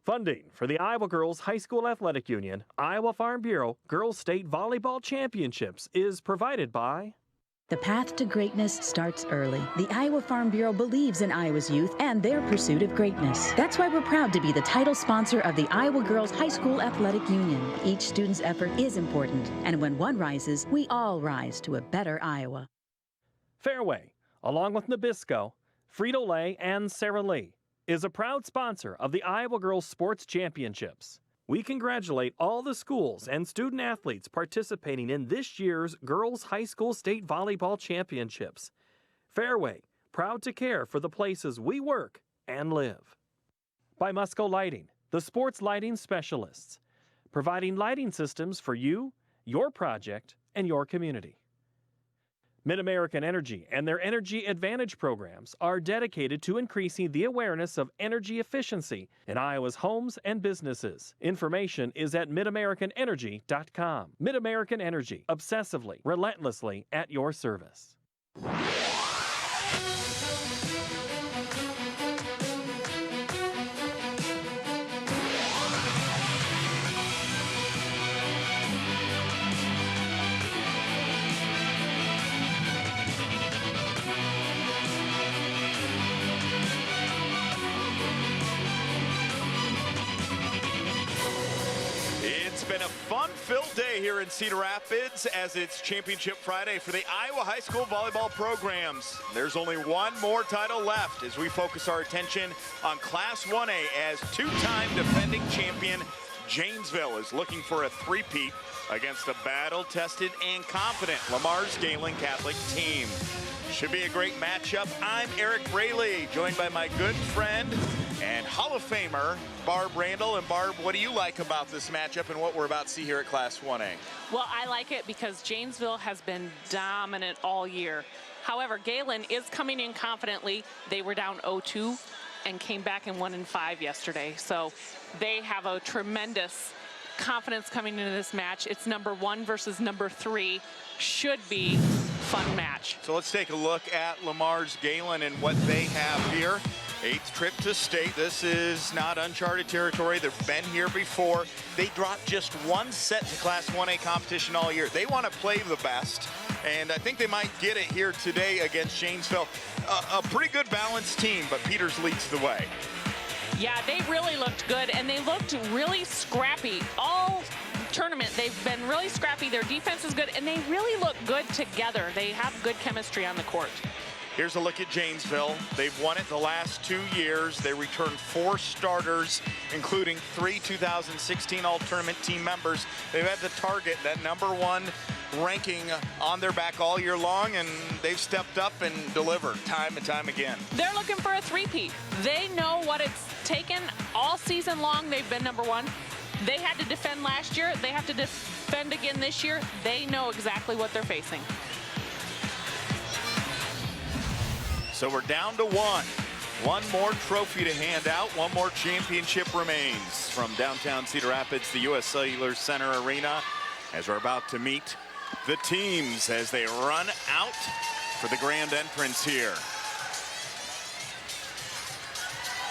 Funding for the Iowa Girls High School Athletic Union, Iowa Farm Bureau Girls State Volleyball Championships is provided by... The path to greatness starts early. The Iowa Farm Bureau believes in Iowa's youth and their pursuit of greatness. That's why we're proud to be the title sponsor of the Iowa Girls High School Athletic Union. Each student's effort is important, and when one rises, we all rise to a better Iowa. Fairway, along with Nabisco, Frito-Lay, and Sara Lee, is a proud sponsor of the Iowa Girls Sports Championships. We congratulate all the schools and student athletes participating in this year's Girls High School State Volleyball Championships. Fairway, proud to care for the places we work and live. By Musco Lighting, the sports lighting specialists, providing lighting systems for you, your project, and your community. Mid-American Energy and their Energy Advantage programs are dedicated to increasing the awareness of energy efficiency in Iowa's homes and businesses. Information is at midamericanenergy.com. Mid-American Energy, obsessively, relentlessly at your service. Been a fun-filled day here in Cedar Rapids as it's Championship Friday for the Iowa High School volleyball programs. There's only one more title left as we focus our attention on Class 1A as two-time defending champion Janesville is looking for a three-peat against a battle-tested and confident LeMars Gehlen Catholic team. Should be a great matchup. I'm Eric Braley, joined by my good friend and Hall of Famer, Barb Randall. And Barb, what do you like about this matchup and what we're about to see here at Class 1A? Well, I like it because Janesville has been dominant all year. However, Gehlen is coming in confidently. They were down 0-2 and came back and won in 5 yesterday. So they have a tremendous confidence coming into this match. It's number 1 versus number 3. Should be fun match. So let's take a look at LeMars Gehlen and what they have here. 8th trip to state. This is not uncharted territory. They've been here before. They dropped just 1 set to Class 1A competition all year. They want to play the best, and I think they might get it here today against Janesville. A pretty good balanced team, but Peters leads the way. Yeah, they really looked good, and they looked really scrappy all tournament. They've been really scrappy. Their defense is good, and they really look good together. They have good chemistry on the court. Here's a look at Janesville. They've won it the last 2 years. They returned 4 starters, including 3 2016 All-Tournament team members. They've had the target, that number 1 ranking on their back all year long, and they've stepped up and delivered time and time again. They're looking for a three-peat. They know what it's taken all season long. They've been number 1. They had to defend last year. They have to defend again this year. They know exactly what they're facing. So we're down to 1. 1 more trophy to hand out. 1 more championship remains. From downtown Cedar Rapids, the U.S. Cellular Center Arena, as we're about to meet the teams as they run out for the grand entrance here.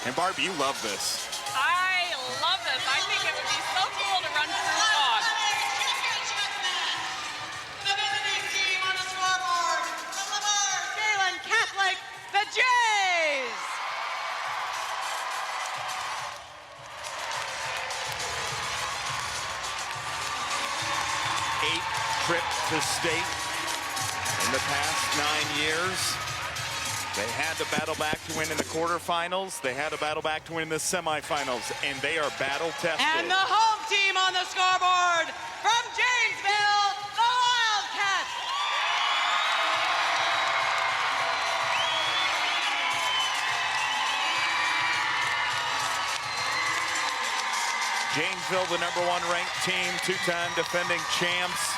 And Barb, you love this. I love this. I think it would be so cool to run through fog. The visiting team on the scoreboard, the LeMars Gehlen Catholic, the Jays. Eighth trip to state in the past 9 years. They had to battle back to win in the quarterfinals. They had to battle back to win in the semifinals, and they are battle tested. And the home team on the scoreboard from Janesville, the Wildcats. Janesville, the number 1 ranked team, 2-time defending champs.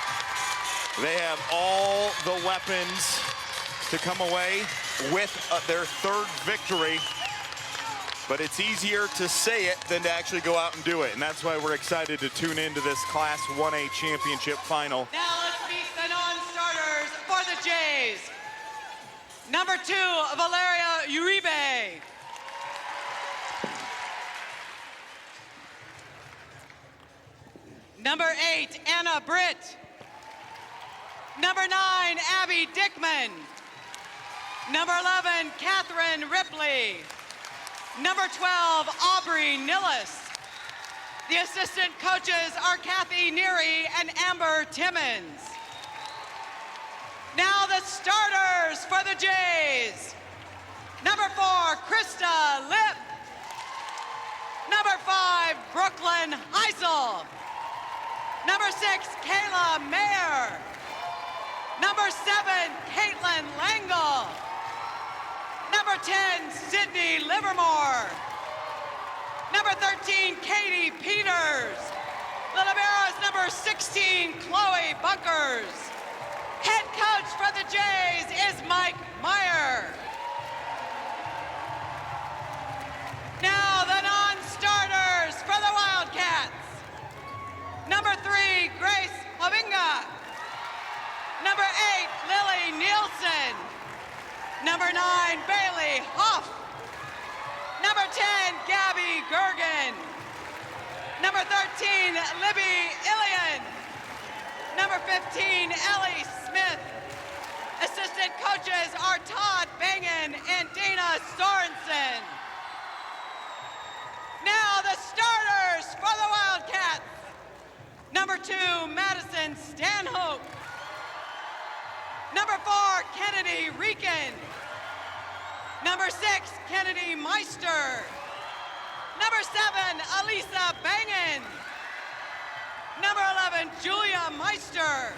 They have all the weapons to come away with their 3rd victory. But it's easier to say it than to actually go out and do it. And that's why we're excited to tune into this Class 1A championship final. Now let's meet the non-starters for the Jays. Number 2, Valeria Uribe. Number 8, Anna Britt. Number 9, Abby Dickman. Number 11, Catherine Ripley. Number 12, Aubrey Nillis. The assistant coaches are Kathy Neary and Amber Timmons. Now the starters for the Jays. Number 4, Krista Lipp. Number 5, Brooklyn Heisel. Number 6, Kayla Mayer. Number 7, Caitlin Langle. Number 10, Sydney Livermore. Number 13, Katie Peters. The liberos, number 16, Chloe Bunkers. Head coach for the Jays is Mike Meyer. Now the non-starters for the Wildcats. Number 3, Grace Hovinga. Number 8, Lily Nielsen. Number 9, Bailey Hoff. Number 10, Gabby Gergen. Number 13, Libby Ilian. Number 15, Ellie Smith. Assistant coaches are Todd Bangan and Dana Sorensen. Now the starters for the Wildcats. Number 2, Madison Stanhope. Number 4, Kennedy Rieken. Number 6, Kennedy Meister. Number 7, Elisa Bangan. Number 11, Julia Meister.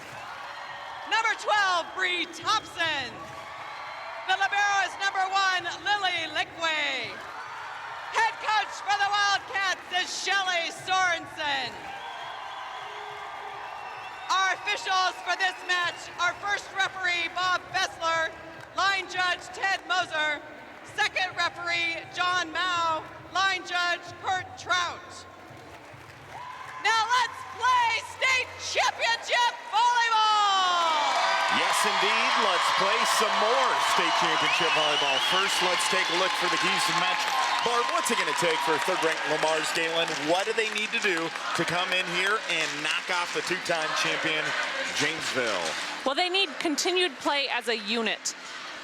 Number 12, Bree Thompson. The liberos, number 1, Lily Liquay. Head coach for the Wildcats is Shelley Sorensen. Our officials for this match are first referee Bob Bessler, line judge Ted Moser, second referee John Mao, line judge Kurt Trout. Now let's play state championship volleyball! Yes, indeed. Let's play some more state championship volleyball. First, let's take a look for the keys to the match. Barb, what's it going to take for third-ranked LeMars Gehlen? What do they need to do to come in here and knock off the two-time champion Janesville? Well, they need continued play as a unit.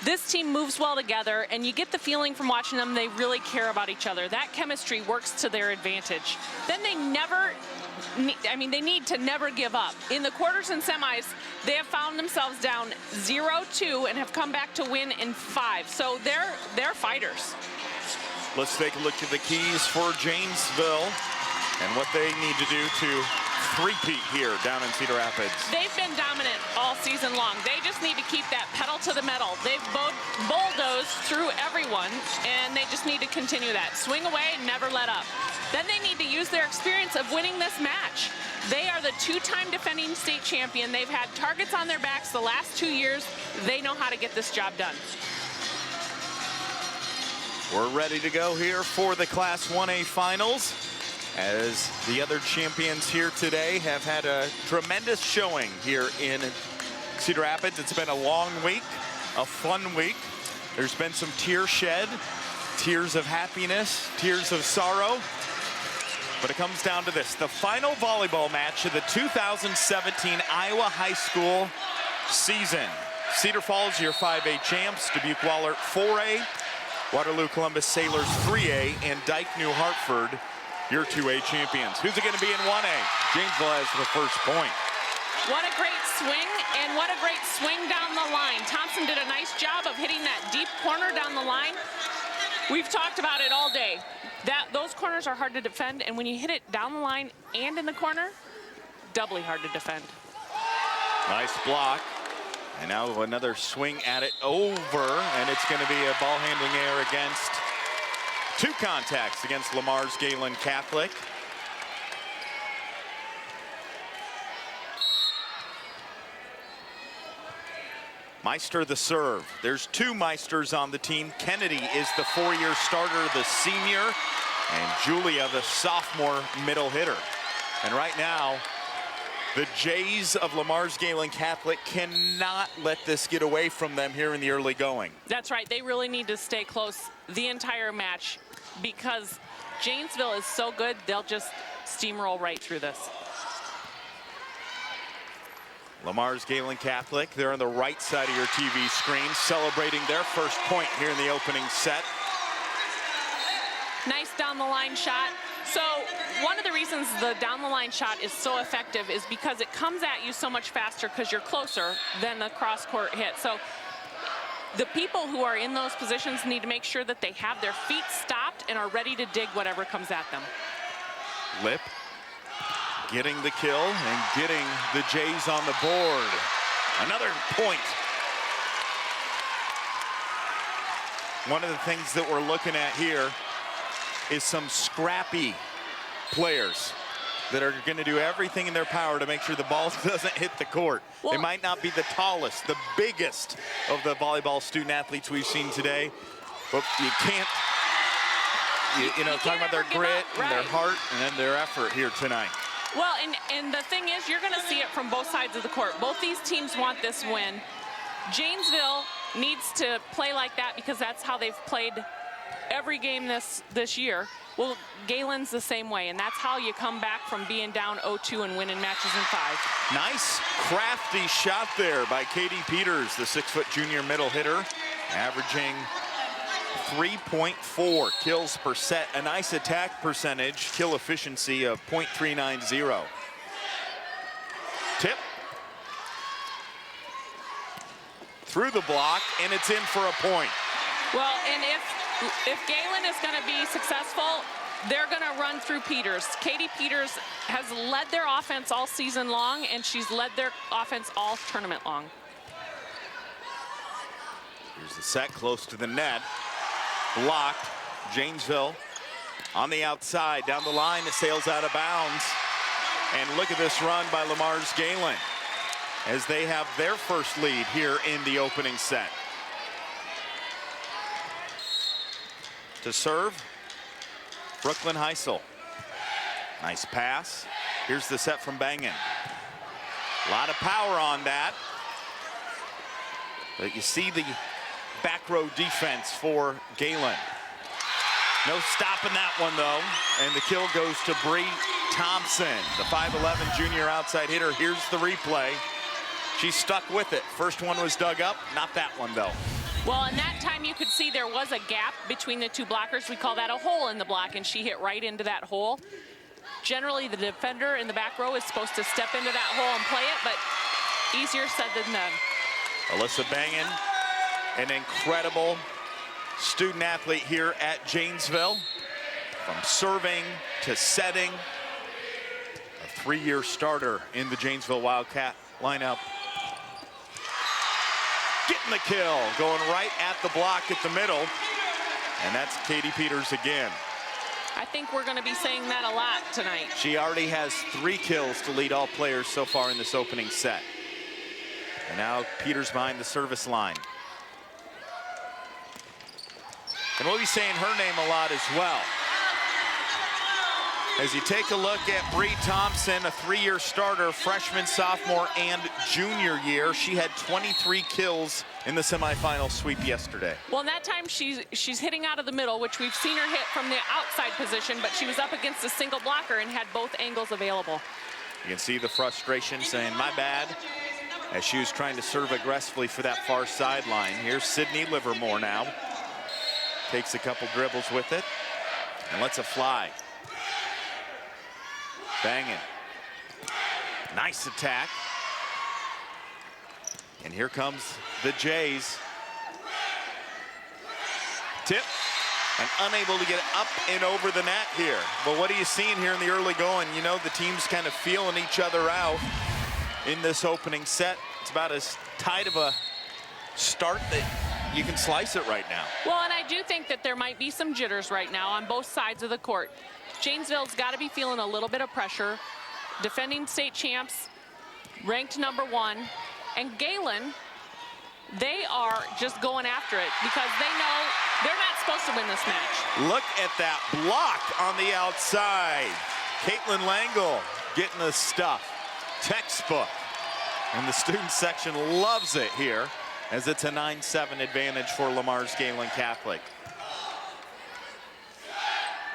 This team moves well together, and you get the feeling from watching them they really care about each other. That chemistry works to their advantage. Then they need to never give up. In the quarters and semis, they have found themselves down 0-2 and have come back to win in 5. So they're fighters. Let's take a look at the keys for Janesville and what they need to do to three-peat here down in Cedar Rapids. They've been dominant all season long. They just need to keep that pedal to the metal. They've bulldozed through everyone, and they just need to continue that. Swing away and never let up. Then they need to use their experience of winning this match. They are the two-time defending state champion. They've had targets on their backs the last 2 years. They know how to get this job done. We're ready to go here for the Class 1A finals, as the other champions here today have had a tremendous showing here in Cedar Rapids. It's been a long week, a fun week. There's been some tears shed, tears of happiness, tears of sorrow. But it comes down to this, the final volleyball match of the 2017 Iowa High School season. Cedar Falls, your 5A champs, Dubuque Wahlert 4A, Waterloo Columbus Sailors 3A, and Dyke New Hartford, your 2A champions. Who's it going to be in 1A? Janesville has the first point. What a great swing, and what a great swing down the line. Thompson did a nice job of hitting that deep corner down the line. We've talked about it all day. Those corners are hard to defend, and when you hit it down the line and in the corner, doubly hard to defend. Nice block. And now another swing at it over, and it's going to be a ball handling error against two contacts against LeMars Gehlen Catholic. Meister the serve. There's two Meisters on the team. Kennedy is the four-year starter, the senior, and Julia the sophomore middle hitter. And right now, the Jays of LeMars Gehlen Catholic cannot let this get away from them here in the early going. That's right. They really need to stay close the entire match because Janesville is so good, they'll just steamroll right through this. LeMars Gehlen Catholic, they're on the right side of your TV screen, celebrating their first point here in the opening set. Nice down the line shot. So one of the reasons the down the line shot is so effective is because it comes at you so much faster because you're closer than the cross court hit. So the people who are in those positions need to make sure that they have their feet stopped and are ready to dig whatever comes at them. Lip getting the kill and getting the Jays on the board. Another point. One of the things that we're looking at here is some scrappy players that are going to do everything in their power to make sure the ball doesn't hit the court. Well, they might not be the tallest, the biggest of the volleyball student athletes we've seen today, but you can't, you know, talking about their grit and their heart and then their effort here tonight. Well, and the thing is, you're going to see it from both sides of the court. Both these teams want this win. Janesville needs to play like that because that's how they've played every game this year. Well, Gehlen's the same way, and that's how you come back from being down 0-2 and winning matches in 5. Nice, crafty shot there by Katie Peters, the 6-foot junior middle hitter, averaging 3.4 kills per set. A nice attack percentage, kill efficiency of .390. Tip. Through the block, and it's in for a point. Well, and if Gehlen is going to be successful, they're going to run through Peters. Katie Peters has led their offense all season long, and she's led their offense all tournament long. Here's the set close to the net. Blocked. Janesville on the outside. Down the line, it sails out of bounds. And look at this run by LeMars Gehlen as they have their first lead here in the opening set. To serve, Brooklyn Heisel. Nice pass. Here's the set from Bangin. A lot of power on that. But you see the back row defense for Gehlen. No stopping that one, though. And the kill goes to Bree Thompson, the 5'11 junior outside hitter. Here's the replay. She stuck with it. First one was dug up. Not that one, though. Well, in that time, you could see there was a gap between the two blockers. We call that a hole in the block, and she hit right into that hole. Generally, the defender in the back row is supposed to step into that hole and play it, but easier said than done. Alyssa Bangin, an incredible student athlete here at Janesville. From serving to setting, a 3-year starter in the Janesville Wildcat lineup. Getting the kill, going right at the block at the middle. And that's Katie Peters again. I think we're going to be saying that a lot tonight. She already has 3 kills to lead all players so far in this opening set. And now Peters behind the service line. And we'll be saying her name a lot as well. As you take a look at Bree Thompson, a 3-year starter, freshman, sophomore, and junior year. She had 23 kills in the semifinal sweep yesterday. Well, in that time, she's hitting out of the middle, which we've seen her hit from the outside position, but she was up against a single blocker and had both angles available. You can see the frustration saying, my bad, as she was trying to serve aggressively for that far sideline. Here's Sydney Livermore now. Takes a couple dribbles with it and lets it fly. Banging. Nice attack. And here comes the Jays. Tip. And unable to get up and over the net here. But what are you seeing here in the early going? You know, the team's kind of feeling each other out in this opening set. It's about as tight of a start that you can slice it right now. Well, and I do think that there might be some jitters right now on both sides of the court. Janesville's got to be feeling a little bit of pressure. Defending state champs, ranked #1. And Gehlen, they are just going after it because they know they're not supposed to win this match. Look at that block on the outside. Caitlin Langle getting the stuff. Textbook. And the student section loves it here as it's a 9-7 advantage for LeMars Gehlen Catholic.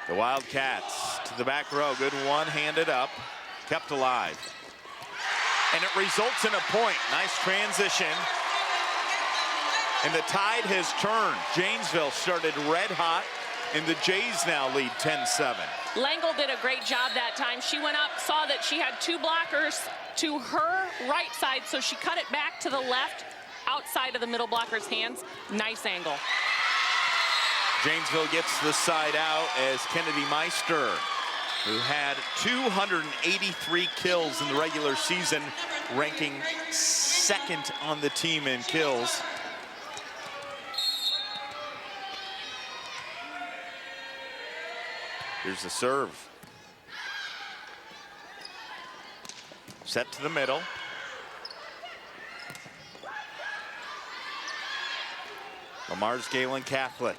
The Wildcats to the back row. Good one-handed up. Kept alive. and it results in a point. Nice transition. And the tide has turned. Janesville started red hot, and the Jays now lead 10-7. Langle did a great job that time. She went up, saw that she had two blockers to her right side, so she cut it back to the left, outside of the middle blocker's hands. Nice angle. Janesville gets the side out as Kennedy Meister, who had 283 kills in the regular season, ranking second on the team in kills. Here's the serve. Set to the middle. LeMars Gehlen Catholic.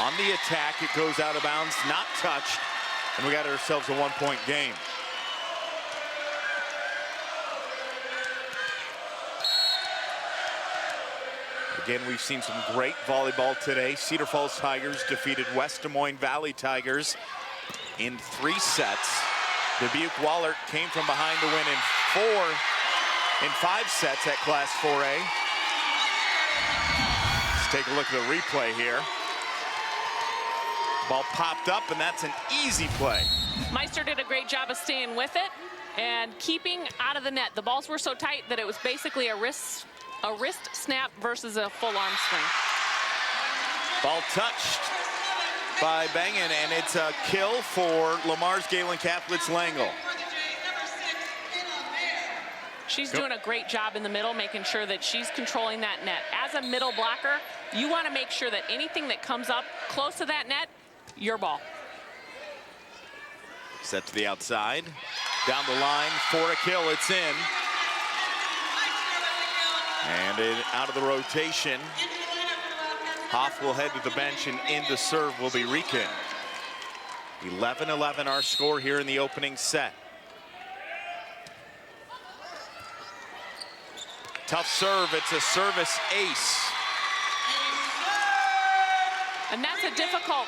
On the attack, it goes out of bounds, not touched, and we got ourselves a one-point game. Again, we've seen some great volleyball today. Cedar Falls Tigers defeated West Des Moines Valley Tigers in 3 sets. Dubuque-Wahlert came from behind to win in 5 sets at Class 4A. Let's take a look at the replay here. Ball popped up, and that's an easy play. Meister did a great job of staying with it and keeping out of the net. The balls were so tight that it was basically a wrist snap versus a full arm swing. Ball touched by Bangin, and it's a kill for LeMars Gehlen Catholic's Langle. She's doing a great job in the middle, making sure that she's controlling that net. As a middle blocker, you want to make sure that anything that comes up close to that net, your ball. Set to the outside, down the line for a kill. It's in. And out of the rotation, Hoff will head to the bench, and in the serve will be Rieken. 11-11 our score here in the opening set. Tough serve, it's a service ace. And that's a difficult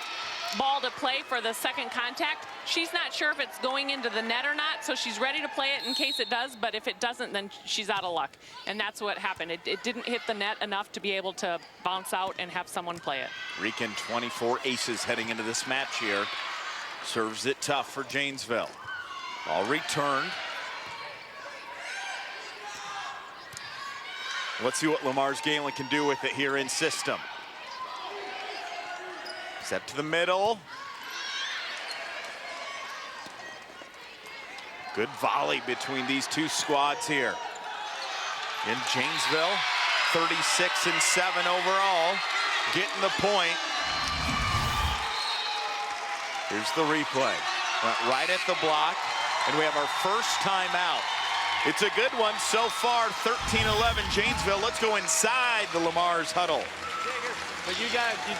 ball to play for the second contact. She's not sure if it's going into the net or not, so she's ready to play it in case it does, but if it doesn't, then she's out of luck. And that's what happened. It didn't hit the net enough to be able to bounce out and have someone play it. Rieken 24 aces heading into this match here. Serves it tough for Janesville. Ball returned. Let's see what LeMars Gehlen can do with it here in system. Set to the middle. Good volley between these two squads here. In Janesville, 36-7 overall, getting the point. Here's the replay. Went right at the block, and we have our first timeout. It's a good one so far, 13-11 Janesville. Let's go inside the LeMars huddle. But you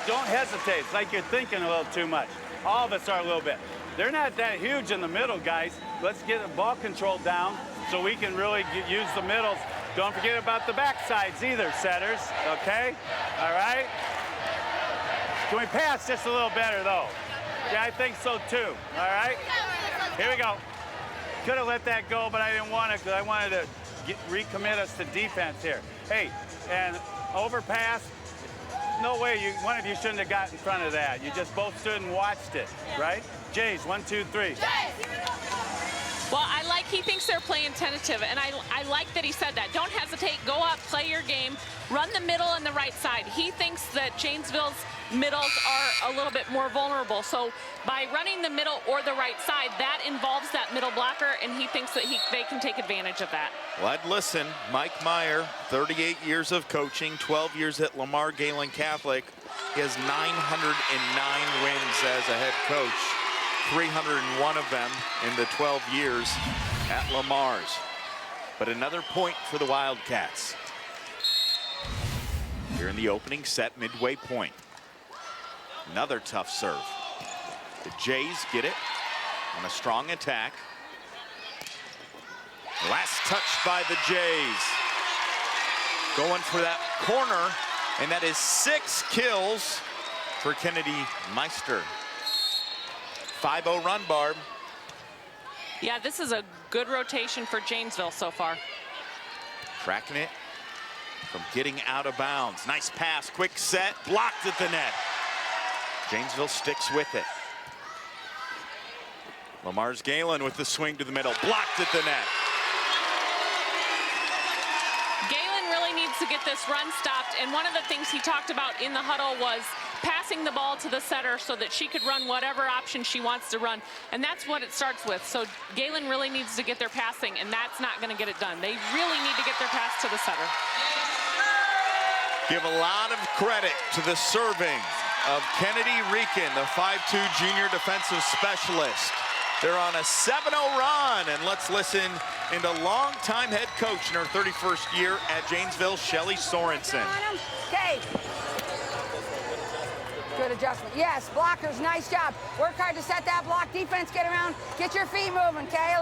don't hesitate. It's like you're thinking a little too much. All of us are a little bit. They're not that huge in the middle, guys. Let's get the ball control down so we can really use the middles. Don't forget about the back sides either, setters, okay? All right? Can we pass just a little better, though? Yeah, I think so, too. All right? Here we go. Could have let that go, but I didn't want to because I wanted to recommit us to defense here. Hey, and overpass. No way, one of you shouldn't have got in front of that. You just both stood and watched it, right? Jays, 1, 2, 3. Well, he thinks they're playing tentative, and I like that he said that. Don't hesitate, go up, play your game, run the middle and the right side. He thinks that Janesville's middles are a little bit more vulnerable. So by running the middle or the right side, that involves that middle blocker, and he thinks that they can take advantage of that. Well, I'd listen. Mike Meyer, 38 years of coaching, 12 years at LeMars Gehlen Catholic. He has 909 wins as a head coach, 301 of them in the 12 years at LeMars. But another point for the Wildcats. Here in the opening set, midway point. Another tough serve. The Jays get it on a strong attack. Last touch by the Jays. Going for that corner, and that is 6 kills for Kennedy Meister. 5-0 run, Barb. Yeah, this is a good rotation for Janesville so far. Tracking it from getting out of bounds. Nice pass, quick set, blocked at the net. Janesville sticks with it. LeMars Gehlen with the swing to the middle, blocked at the net. Gehlen really needs to get this run stopped, and one of the things he talked about in the huddle was passing the ball to the setter so that she could run whatever option she wants to run, and that's what it starts with. So Gehlen really needs to get their passing, and that's not going to get it done. They really need to get their pass to the setter. Give a lot of credit to the serving of Kennedy Rican, the 5'2" junior defensive specialist. They're on a 7-0 run, and let's listen into longtime head coach in her 31st year at Janesville, Shelly Sorensen. Okay. Good adjustment. Yes, blockers, nice job. Work hard to set that block. Defense, get around. Get your feet moving, okay?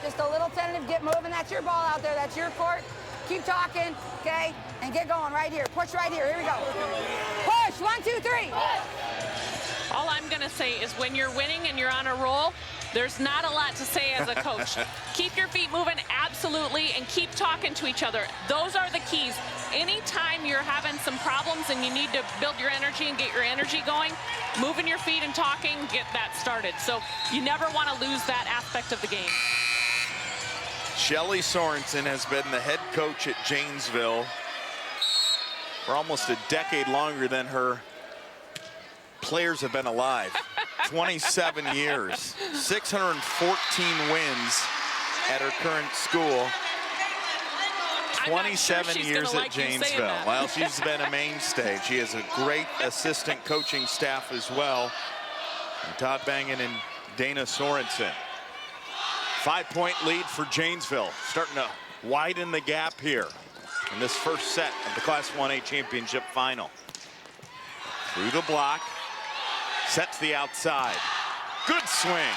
Just a little tentative, get moving. That's your ball out there. That's your court. Keep talking, okay? And get going right here. Push right here. Here we go. Push. 1, 2, 3. All I'm going to say is when you're winning and you're on a roll, there's not a lot to say as a coach. Keep your feet moving, absolutely, and keep talking to each other. Those are the keys. Anytime you're having some problems and you need to build your energy and get your energy going, moving your feet and talking, get that started. So you never want to lose that aspect of the game. Shelly Sorensen has been the head coach at Janesville for almost a decade longer than her players have been alive. 27 years, 614 wins at her current school. 27 years at Janesville. Well, she's been a mainstay. She has a great assistant coaching staff as well. And Todd Bangan and Dana Sorensen. 5-point lead for Janesville, starting to widen the gap here in this first set of the Class 1A championship final. Through the block, set to the outside. Good swing.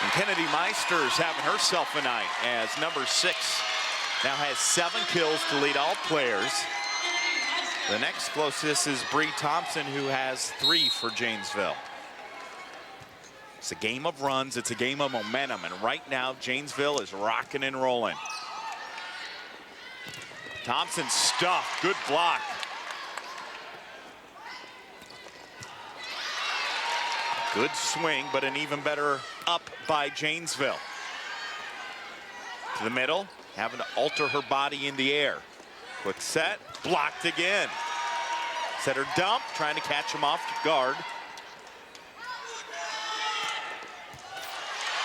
And Kennedy Meister's having herself a night as number 6 now has 7 kills to lead all players. The next closest is Bree Thompson, who has 3 for Janesville. It's a game of runs, it's a game of momentum, and right now Janesville is rocking and rolling. Thompson stuffed, good block. Good swing, but an even better up by Janesville. To the middle, having to alter her body in the air. Quick set, blocked again. Setter dump, trying to catch him off guard.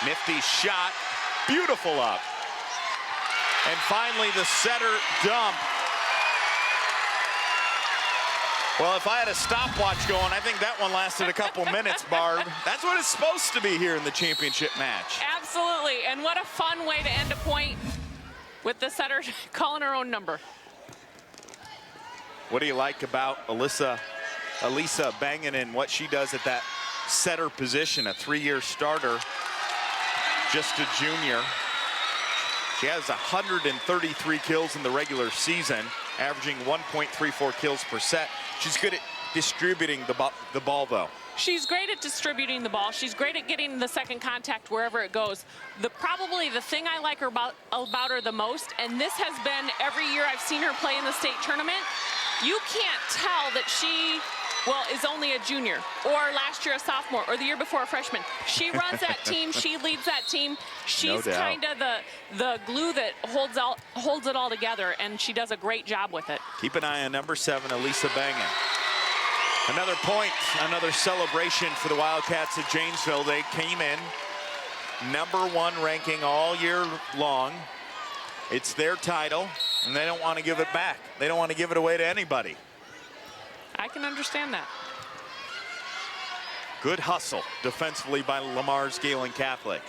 Nifty shot, beautiful up. And finally the setter dump. Well, if I had a stopwatch going, I think that one lasted a couple minutes, Barb. That's what it's supposed to be here in the championship match. Absolutely, and what a fun way to end a point with the setter calling her own number. What do you like about Elisa Bangan and what she does at that setter position, a 3-year starter, just a junior? She has 133 kills in the regular season, averaging 1.34 kills per set. She's good at distributing the ball, though. She's great at distributing the ball. She's great at getting the second contact wherever it goes. Probably the thing I like about her the most, and this has been every year I've seen her play in the state tournament, you can't tell that she, well, is only a junior, or last year a sophomore, or the year before a freshman. She runs that team. She leads that team. She's kind of the glue that holds it all together, and she does a great job with it. Keep an eye on number 7, Elisa Bangan. Another point, another celebration for the Wildcats at Janesville. They came in number 1 ranking all year long. It's their title, and they don't want to give it back. They don't want to give it away to anybody. I can understand that. Good hustle defensively by LeMars Gehlen Catholic.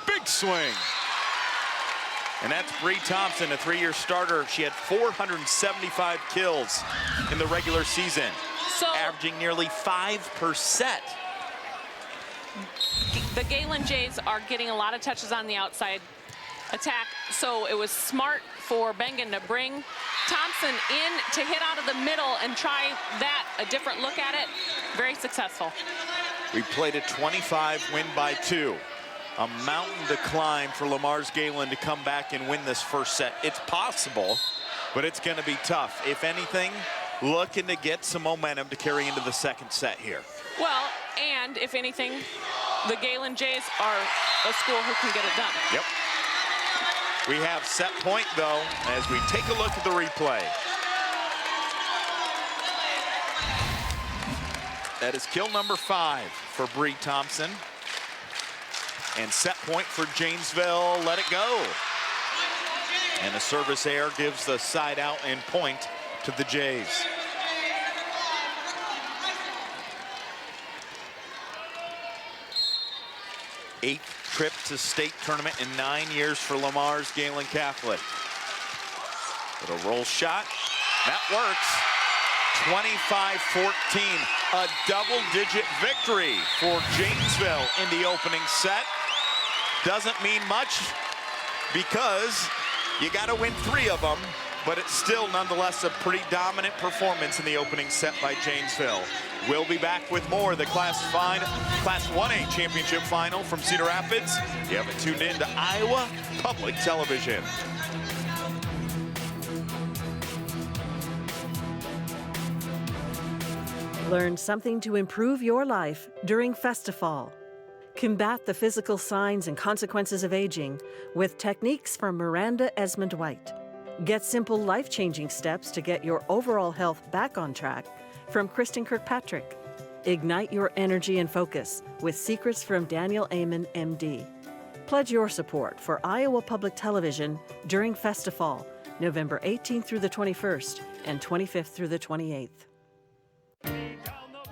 Big swing. And that's Bree Thompson, a 3-year starter. She had 475 kills in the regular season, averaging nearly 5%. The Gehlen Jays are getting a lot of touches on the outside attack, so it was smart for Bangan to bring Thompson in to hit out of the middle and try that, a different look at it. Very successful. We played a 25 win by 2. A mountain to climb for LeMars Gehlen to come back and win this first set. It's possible, but it's going to be tough. If anything, looking to get some momentum to carry into the second set here. Well, and if anything, the Gehlen Jays are a school who can get it done. Yep. We have set point, though, as we take a look at the replay. That is kill number 5 for Bree Thompson. And set point for Janesville, let it go. And the service error gives the side out and point to the Jays. Eighth trip to state tournament in 9 years for LeMars Gehlen Catholic. Little roll shot, that works. 25-14, a double-digit victory for Janesville in the opening set. Doesn't mean much because you got to win 3 of them, but it's still nonetheless a pretty dominant performance in the opening set by Janesville. We'll be back with more of the Class 1A championship final from Cedar Rapids. You haven't tuned in to Iowa Public Television. Learn something to improve your life during Festifall. Combat the physical signs and consequences of aging with techniques from Miranda Esmond White. Get simple life-changing steps to get your overall health back on track from Kristen Kirkpatrick. Ignite your energy and focus with secrets from Daniel Amen, MD. Pledge your support for Iowa Public Television during Festifall, November 18th through the 21st and 25th through the 28th.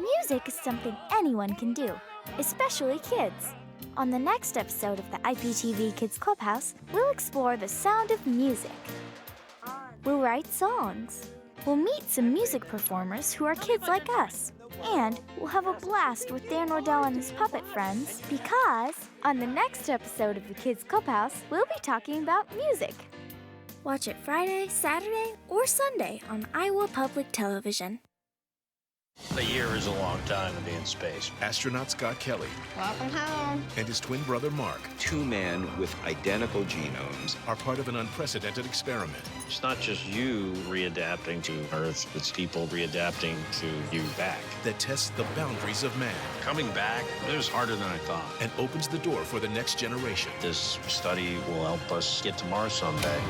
Music is something anyone can do, especially kids. On the next episode of the IPTV Kids Clubhouse, we'll explore the sound of music. We'll write songs. We'll meet some music performers who are kids like us. And we'll have a blast with Dan Ordell and his puppet friends because on the next episode of the Kids Clubhouse, we'll be talking about music. Watch it Friday, Saturday, or Sunday on Iowa Public Television. A year is a long time to be in space. Astronaut Scott Kelly Welcome home. and his twin brother Mark, 2 men with identical genomes, are part of an unprecedented experiment. It's not just you readapting to Earth, it's people readapting to you back. That tests the boundaries of man Coming back, it was harder than I thought. and opens the door for the next generation. This study will help us get to Mars someday.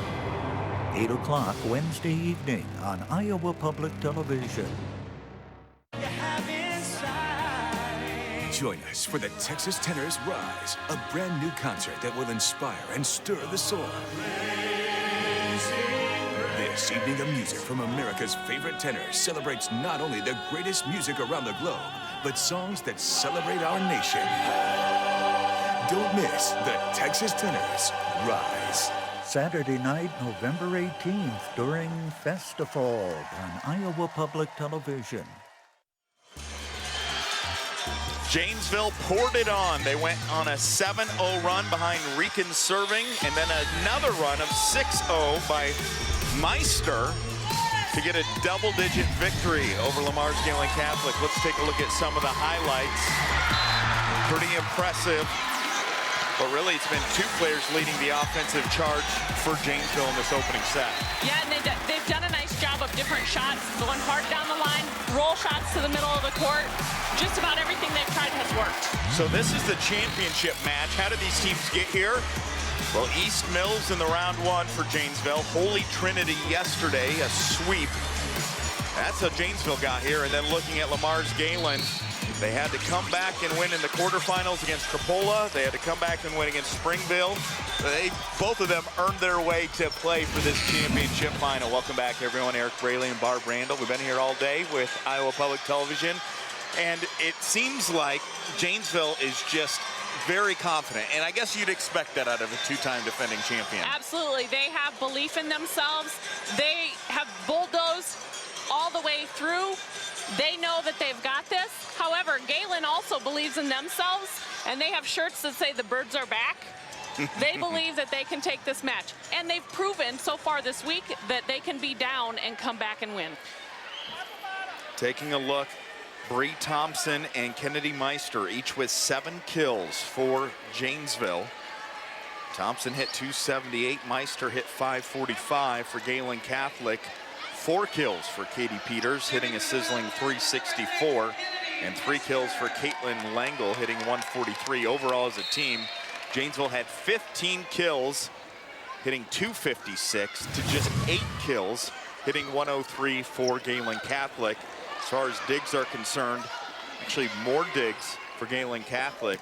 8 o'clock Wednesday evening on Iowa Public Television. Join us for the Texas Tenors Rise, a brand new concert that will inspire and stir the soul. This evening of music from America's favorite tenors celebrates not only the greatest music around the globe, but songs that celebrate our nation. Don't miss the Texas Tenors Rise. Saturday night, November 18th, during Festifall on Iowa Public Television. Janesville poured it on. They went on a 7-0 run behind Rican serving, and then another run of 6-0 by Meister to get a double-digit victory over LeMars Gehlen Catholic. Let's take a look at some of the highlights. Pretty impressive. But really, it's been 2 players leading the offensive charge for Janesville in this opening set. Yeah, and they've done a nice job of different shots, going hard down the line, roll shots to the middle of the court. Just about everything they've tried has worked. So this is the championship match. How did these teams get here? Well, East Mills in the round 1 for Janesville. Holy Trinity yesterday, a sweep. That's how Janesville got here. And then looking at LeMars Gehlen, they had to come back and win in the quarterfinals against Crapola. They had to come back and win against Springville. Both of them earned their way to play for this championship final. Welcome back, everyone. Eric Braley and Barb Randall. We've been here all day with Iowa Public Television. And it seems like Janesville is just very confident. And I guess you'd expect that out of a 2-time defending champion. Absolutely. They have belief in themselves. They have bulldozed all the way through. They know that they've got this. However, Gehlen also believes in themselves, and they have shirts that say the birds are back. They believe that they can take this match. And they've proven so far this week that they can be down and come back and win. Taking a look Bree Thompson and Kennedy Meister, each with 7 kills for Janesville. Thompson hit 278, Meister hit 545 for Gehlen Catholic. 4 kills for Katie Peters, hitting a sizzling 364, and 3 kills for Caitlin Langle, hitting 143. Overall as a team, Janesville had 15 kills, hitting 256, to just 8 kills, hitting 103 for Gehlen Catholic. As far as digs are concerned, actually more digs for Gehlen Catholic.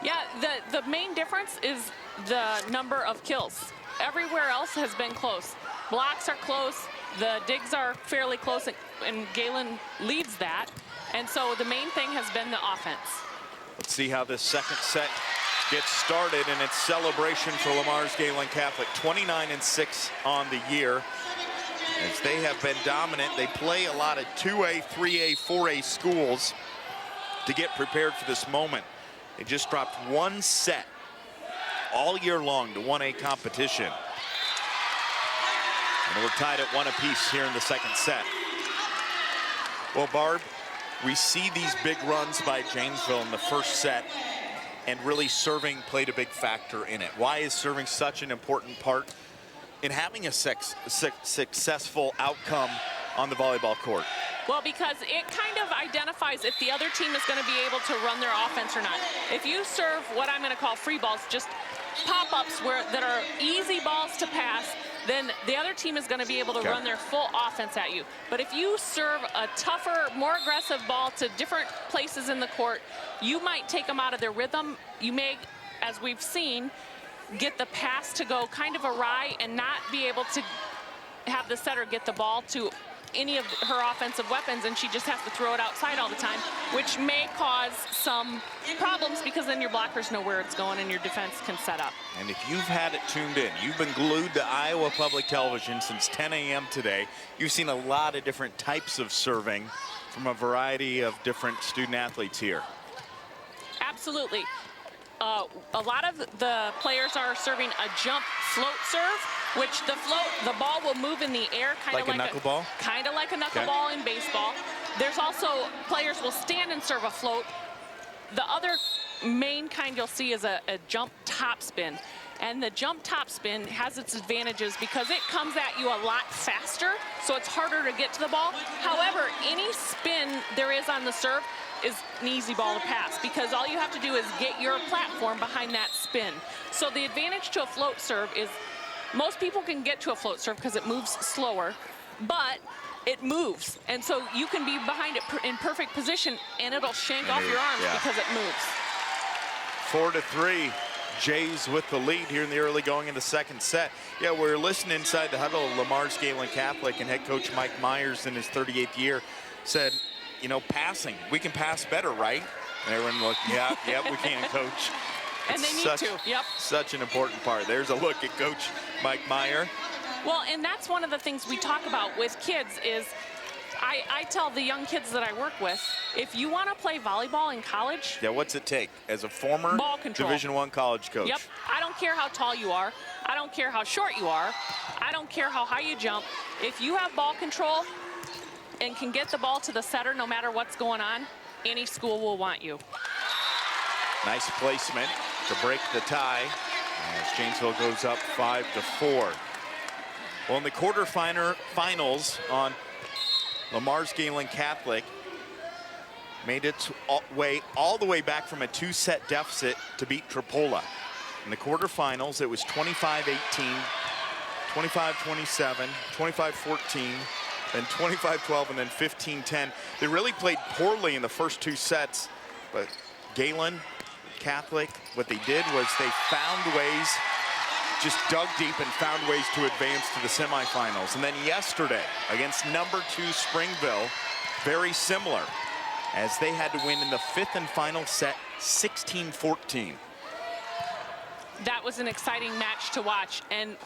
Yeah, the main difference is the number of kills. Everywhere else has been close. Blocks are close, the digs are fairly close, and Gehlen leads that. And so the main thing has been the offense. Let's see how this second set gets started, and it's celebration for LeMars Gehlen Catholic. 29-6 on the year. As they have been dominant, they play a lot of 2A, 3A, 4A schools to get prepared for this moment. They just dropped 1 set all year long to 1A competition. And we're tied at 1 apiece here in the second set. Well, Barb, we see these big runs by Janesville in the first set, and really serving played a big factor in it. Why is serving such an important part in having a successful outcome on the volleyball court? Well, because it kind of identifies if the other team is going to be able to run their offense or not. If you serve what I'm going to call free balls, just pop-ups that are easy balls to pass, then the other team is going to be able to run their full offense at you. But if you serve a tougher, more aggressive ball to different places in the court, you might take them out of their rhythm. You may, as we've seen, get the pass to go kind of awry and not be able to have the setter get the ball to any of her offensive weapons, and she just has to throw it outside all the time, which may cause some problems because then your blockers know where it's going and your defense can set up. And if you've had it tuned in, you've been glued to Iowa Public Television since 10 a.m. today. You've seen a lot of different types of serving from a variety of different student athletes here. Absolutely. A lot of the players are serving a jump float serve, which the ball will move in the air, kind of like a knuckleball? Kind of like a knuckleball in baseball. There's also players will stand and serve a float. The other main kind you'll see is a jump top spin. And the jump top spin has its advantages because it comes at you a lot faster, so it's harder to get to the ball. However, any spin there is on the serve is an easy ball to pass because all you have to do is get your platform behind that spin. So the advantage to a float serve is most people can get to a float serve because it moves slower, but it moves. And so you can be behind it in perfect position and it'll shank off your arms because it moves. 4-3. Jays with the lead here in the early going in the second set. Yeah, we're listening inside the huddle. LeMars Gehlen Catholic and head coach Mike Myers in his 38th year said, you know, passing, we can pass better, right? And everyone looked, yeah, we can, coach. And they need to, yep. Such an important part. There's a look at Coach Mike Meyer. Well, and that's one of the things we talk about with kids is I tell the young kids that I work with, if you want to play volleyball in college. Yeah, what's it take? As a former ball control. Division I college coach. Yep, I don't care how tall you are. I don't care how short you are. I don't care how high you jump. If you have ball control and can get the ball to the setter no matter what's going on, any school will want you. Nice placement to break the tie as Janesville goes up 5-4. Well, in the quarterfinals on LeMars Gehlen Catholic made its way all the way back from a 2-set deficit to beat Tripoli. In the quarterfinals, it was 25-18, 25-27, 25-14, then 25-12, and then 15-10. They really played poorly in the first 2 sets, but Gehlen Catholic, what they did was they found ways, just dug deep and found ways to advance to the semifinals. And then yesterday against number 2 Springville, very similar, as they had to win in the 5th and final set 16-14. That was an exciting match to watch, and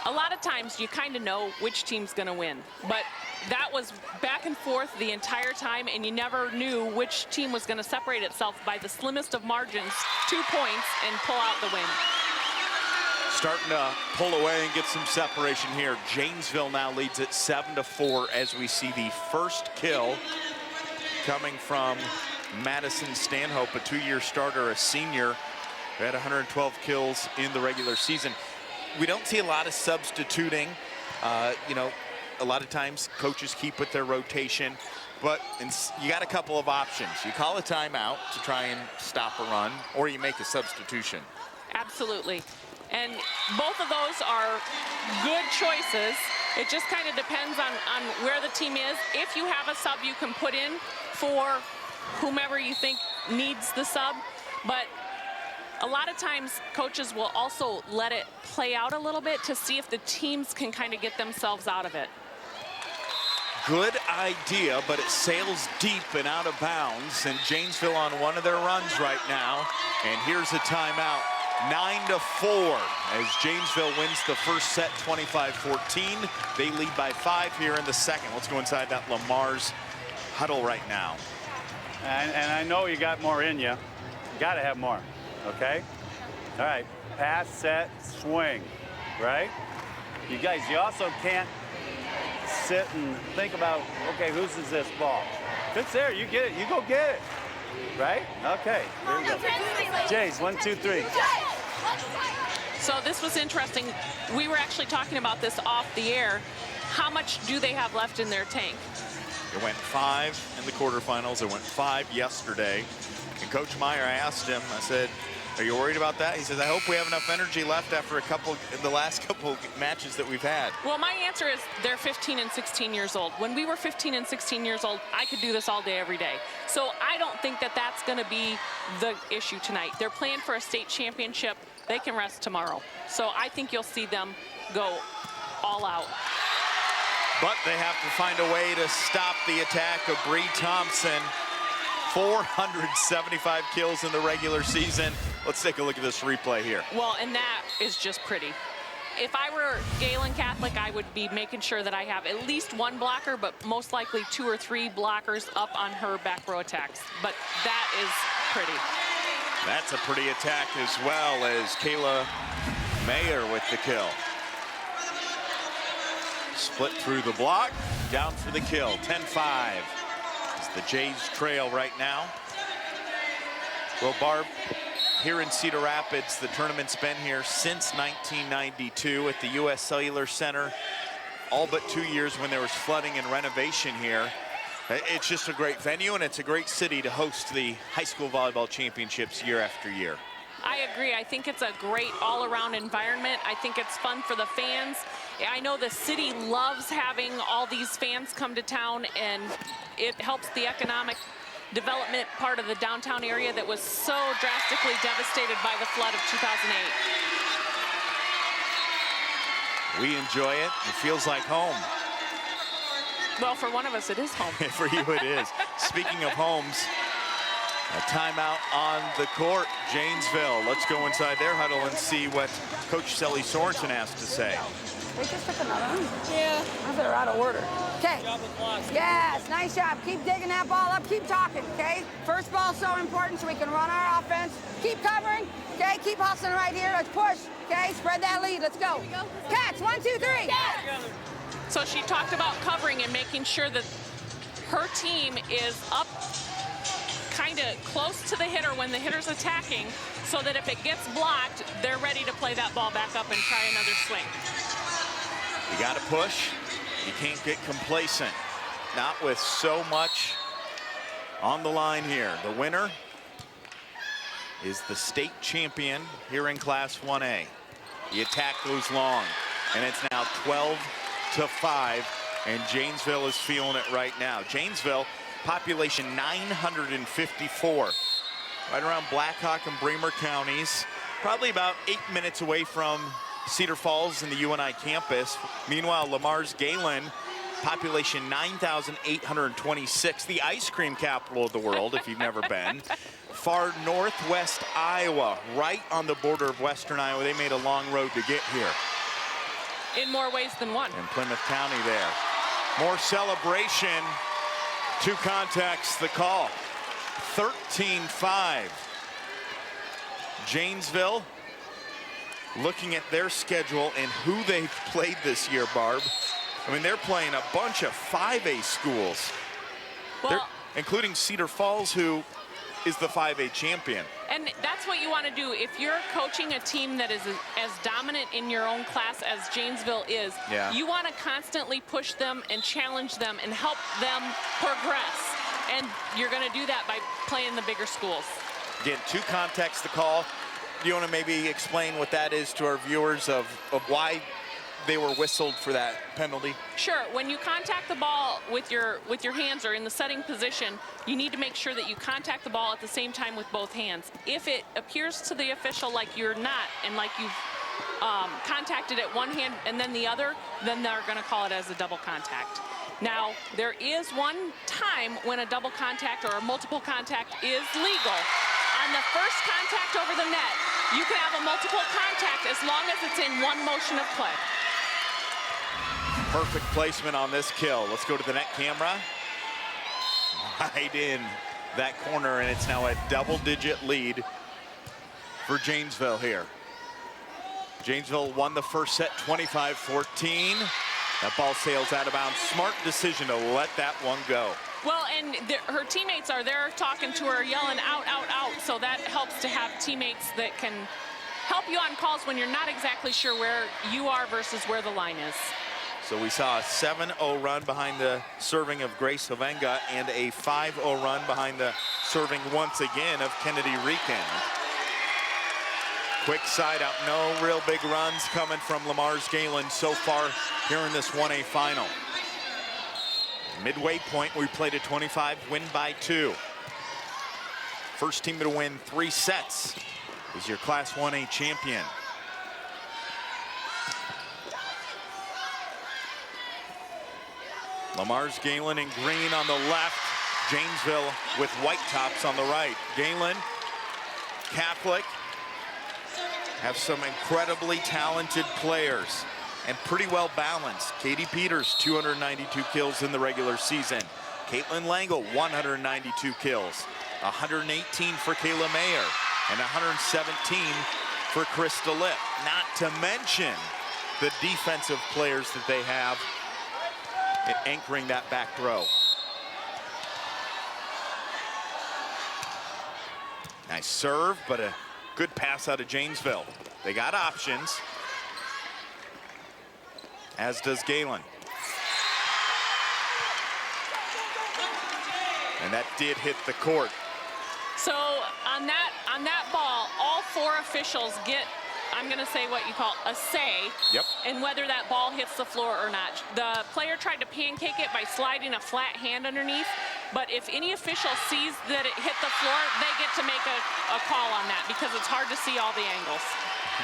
a lot of times you kind of know which team's going to win, but that was back and forth the entire time, and you never knew which team was going to separate itself by the slimmest of margins, 2 points, and pull out the win. Starting to pull away and get some separation here. Janesville now leads at 7-4 as we see the first kill coming from Madison Stanhope, a 2-year starter, a senior, who had 112 kills in the regular season. We don't see a lot of substituting. You know, a lot of times coaches keep with their rotation, but you got a couple of options. You call a timeout to try and stop a run, or you make a substitution. Absolutely. And both of those are good choices. It just kind of depends on where the team is. If you have a sub you can put in for whomever you think needs the sub, but a lot of times coaches will also let it play out a little bit to see if the teams can kind of get themselves out of it. Good idea, but it sails deep and out of bounds, and Janesville on one of their runs right now. And here's a timeout, 9-4, as Janesville wins the first set 25-14. They lead by 5 here in the second. Let's go inside that LeMars huddle right now. And I know you got more in you. You got to have more, okay? All right, pass, set, swing, right? You guys, you also can't sit and think about, okay, whose is this ball? If it's there, you get it, you go get it, right? Okay, here we go. Jays, 1, 2, 3. So this was interesting. We were actually talking about this off the air. How much do they have left in their tank? It went 5 in the quarterfinals. It went 5 yesterday. And Coach Meyer, I asked him, I said, are you worried about that? He says, I hope we have enough energy left after the last couple matches that we've had. Well, my answer is they're 15 and 16 years old. When we were 15 and 16 years old, I could do this all day, every day. So I don't think that that's going to be the issue tonight. They're playing for a state championship. They can rest tomorrow. So I think you'll see them go all out. But they have to find a way to stop the attack of Bree Thompson. 475 kills in the regular season. Let's take a look at this replay here. Well, and that is just pretty. If I were Gehlen Catholic, I would be making sure that I have at least one blocker, but most likely 2 or 3 blockers up on her back row attacks. But that is pretty. That's a pretty attack as well, as Kayla Mayer with the kill. Split through the block, down for the kill, 10-5. The Jays trail right now. Well, Barb, here in Cedar Rapids, the tournament's been here since 1992 at the U.S. Cellular Center. All but 2 years when there was flooding and renovation here. It's just a great venue, and it's a great city to host the high school volleyball championships year after year. I agree. I think it's a great all-around environment. I think it's fun for the fans. I know the city loves having all these fans come to town, and it helps the economic development part of the downtown area that was so drastically devastated by the flood of 2008. We enjoy it. It feels like home. Well, for one of us, it is home. For you, it is. Speaking of homes, a timeout on the court, Janesville. Let's go inside their huddle and see what Coach Sally Sorensen has to say. They just took another one? Yeah. I they're out of order. Okay. Yes, nice job. Keep digging that ball up. Keep talking, okay? First ball's so important so we can run our offense. Keep covering, okay? Keep hustling right here. Let's push, okay? Spread that lead. Let's go. Cats, 1, 2, 3. Yes. So she talked about covering and making sure that her team is up kind of close to the hitter when the hitter's attacking, so that if it gets blocked, they're ready to play that ball back up and try another swing. You got to push. You can't get complacent. Not with so much on the line here. The winner is the state champion here in Class 1A. The attack goes long, and it's now 12-5, and Janesville is feeling it right now. Janesville, population 954, right around Blackhawk and Bremer counties, probably about 8 minutes away from Cedar Falls and the UNI campus. Meanwhile, LeMars Gehlen, population 9,826, the ice cream capital of the world, if you've never been. Far northwest Iowa, right on the border of western Iowa. They made a long road to get here. In more ways than one. In Plymouth County there. More celebration. 2 contacts, the call. 13-5. Janesville, looking at their schedule and who they've played this year, Barb. I mean, they're playing a bunch of 5A schools. Well, including Cedar Falls, who is the 5A champion. And that's what you want to do. If you're coaching a team that is as dominant in your own class as Janesville is, you want to constantly push them and challenge them and help them progress. And you're going to do that by playing the bigger schools. Again, 2 contacts to call. Do you want to maybe explain what that is to our viewers of why they were whistled for that penalty? Sure. When you contact the ball with your hands or in the setting position, you need to make sure that you contact the ball at the same time with both hands. If it appears to the official like you're not and like you've contacted it one hand and then the other, then they're going to call it as a double contact. Now, there is one time when a double contact or a multiple contact is legal. On the first contact over the net, you can have a multiple contact as long as it's in one motion of play. Perfect placement on this kill. Let's go to the net camera. Right in that corner, and it's now a double-digit lead for Janesville here. Janesville won the first set 25-14. That ball sails out of bounds. Smart decision to let that one go. Well, and her teammates are there talking to her, yelling out, out, out. So that helps to have teammates that can help you on calls when you're not exactly sure where you are versus where the line is. So we saw a 7-0 run behind the serving of Grace Hovenga and a 5-0 run behind the serving once again of Kennedy Rican. Quick side out, no real big runs coming from LeMars Gehlen so far here in this 1A final. Midway point, we played a 25, win by 2. First team to win 3 sets is your Class 1A champion. LeMars Gehlen in green on the left, Janesville with white tops on the right. Gehlen, Catholic, have some incredibly talented players and pretty well balanced. Katie Peters, 292 kills in the regular season. Caitlin Langle, 192 kills. 118 for Kayla Mayer and 117 for Krista Lipp. Not to mention the defensive players that they have anchoring that back row. Nice serve, but a good pass out of Janesville. They got options, as does Gehlen. And that did hit the court. So on that ball, all 4 officials get, I'm going to say what you call a say in whether that ball hits the floor or not. The player tried to pancake it by sliding a flat hand underneath, but if any official sees that it hit the floor, they get to make a call on that because it's hard to see all the angles.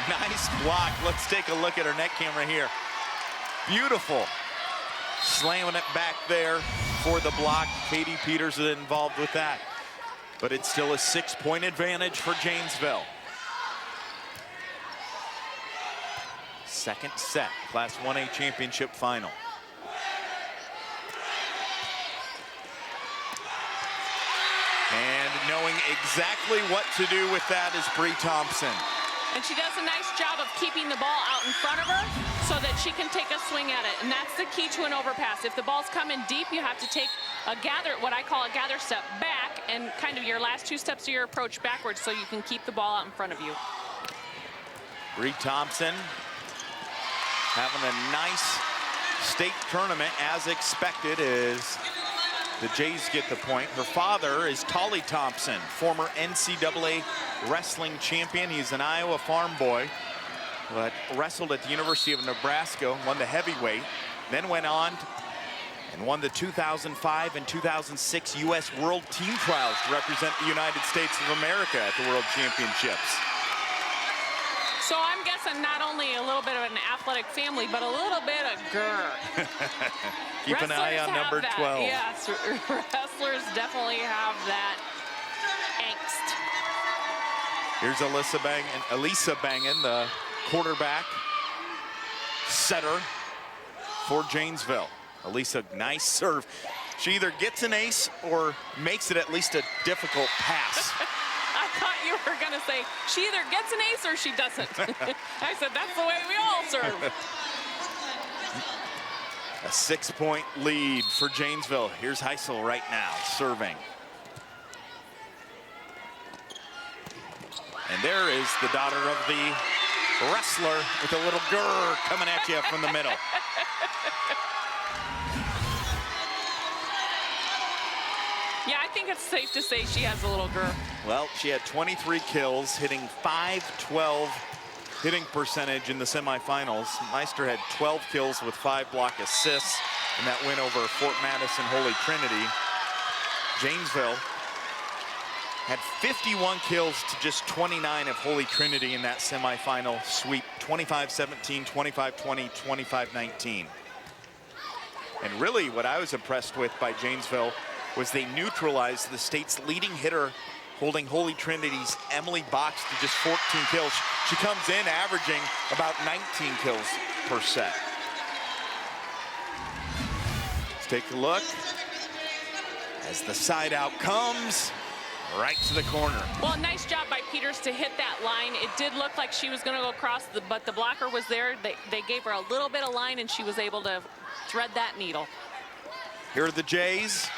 Nice block. Let's take a look at our net camera here. Beautiful. Slamming it back there for the block. Katie Peters is involved with that. But it's still a 6-point advantage for Janesville. Second set, Class 1A championship final. And knowing exactly what to do with that is Bree Thompson. And she does a nice job of keeping the ball out in front of her so that she can take a swing at it. And that's the key to an overpass. If the ball's coming deep, you have to take a what I call a gather step back and kind of your last 2 steps of your approach backwards so you can keep the ball out in front of you. Bree Thompson having a nice state tournament as expected as the Jays get the point. Her father is Tolly Thompson, former NCAA wrestling champion. He's an Iowa farm boy, but wrestled at the University of Nebraska, won the heavyweight, then went on and won the 2005 and 2006 U.S. World Team Trials to represent the United States of America at the World Championships. So I'm guessing not only a little bit of an athletic family, but a little bit of grr. Keep an eye on number 12. Yes, wrestlers definitely have that angst. Here's Elisa Bangin, the quarterback, setter for Janesville. Elisa, nice serve. She either gets an ace or makes it at least a difficult pass. I thought you were going to say, she either gets an ace or she doesn't. I said, that's the way we all serve. A 6-point lead for Janesville. Here's IGHSAU right now, serving. And there is the daughter of the wrestler with a little grrr coming at you from the middle. Yeah, I think it's safe to say she has a little grrr. Well, she had 23 kills, hitting .512 hitting percentage in the semifinals. Meister had 12 kills with 5 block assists in that win over Fort Madison Holy Trinity. Janesville had 51 kills to just 29 of Holy Trinity in that semifinal sweep, 25-17, 25-20, 25-19. And really what I was impressed with by Janesville was they neutralized the state's leading hitter holding Holy Trinity's Emily Box to just 14 kills. She comes in averaging about 19 kills per set. Let's take a look as the side out comes right to the corner. Well, nice job by Peters to hit that line. It did look like she was going to go across, but the blocker was there. They gave her a little bit of line, and she was able to thread that needle. Here are the Jays.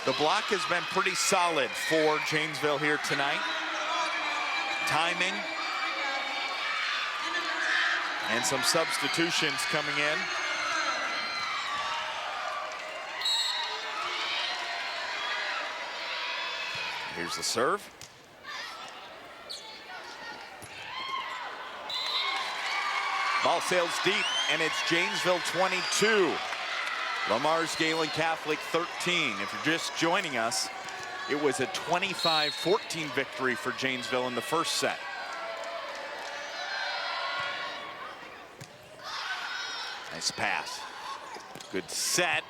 The block has been pretty solid for Janesville here tonight. Timing. And some substitutions coming in. Here's the serve. Ball sails deep, and it's Janesville 22. LeMars Gehlen Catholic 13. If you're just joining us, it was a 25-14 victory for Janesville in the first set. Nice pass. Good set.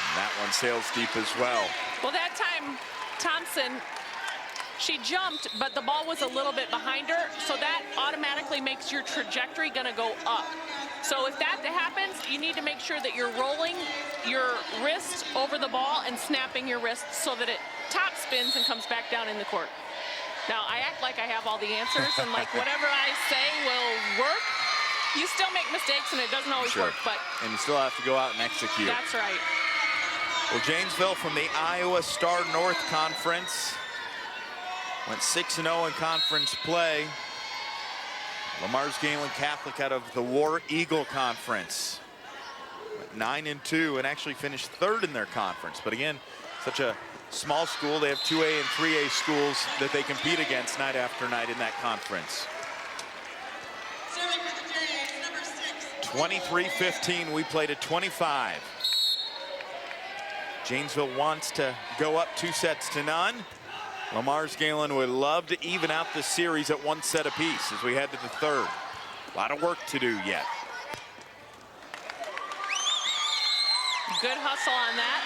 And that one sails deep as well. Well, that time, Thompson, she jumped, but the ball was a little bit behind her, so that automatically makes your trajectory gonna go up. So if that happens, you need to make sure that you're rolling your wrist over the ball and snapping your wrist so that it top spins and comes back down in the court. Now, I act like I have all the answers and like whatever I say will work. You still make mistakes and it doesn't always work, but... And you still have to go out and execute. That's right. Well, Janesville from the Iowa Star North Conference went 6-0 in conference play. LeMars Gehlen Catholic out of the War Eagle Conference went 9-2 and actually finished third in their conference. But again, such a small school. They have 2A and 3A schools that they compete against night after night in that conference. 23-15, we played at 25. Janesville wants to go up 2-0. LeMars Gehlen would love to even out the series at 1 set apiece as we head to the third. A lot of work to do yet. Good hustle on that.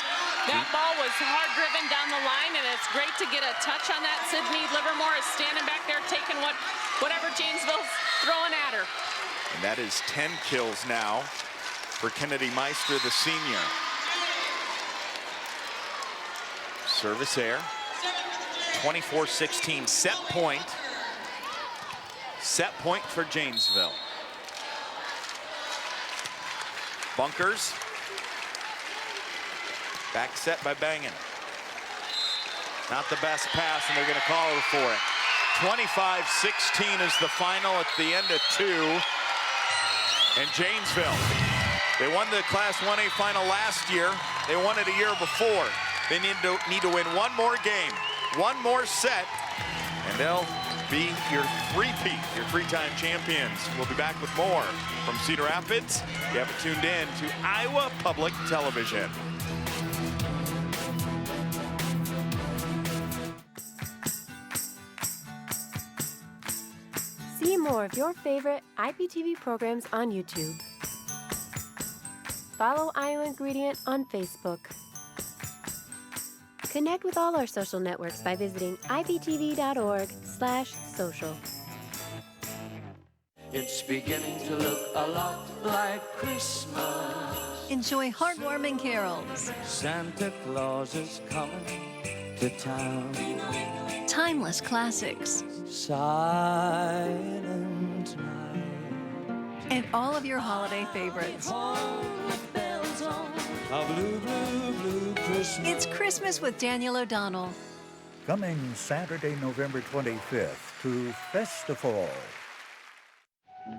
That ball was hard driven down the line, and it's great to get a touch on that. Sydney Livermore is standing back there taking whatever Janesville's throwing at her. And that is 10 kills now for Kennedy Meister, the senior. Service air. 24-16, set point. Set point for Janesville. Bunkers. Back set by Bangin. Not the best pass, and they're going to call her for it. 25-16 is the final at the end of 2. And Janesville, they won the Class 1A final last year. They won it a year before. They need to win one more game, one more set, and they'll be your three-peat, your three-time champions. We'll be back with more from Cedar Rapids. You have it tuned in to Iowa Public Television. See more of your favorite IPTV programs on YouTube. Follow Iowa Ingredient on Facebook. Connect with all our social networks by visiting iptv.org/social. It's beginning to look a lot like Christmas. Enjoy heartwarming carols. Santa Claus is coming to town. timeless classics. Silent night. And all of your holiday favorites. A blue, blue, blue Christmas. It's Christmas with Daniel O'Donnell. Coming Saturday, November 25th to Festival.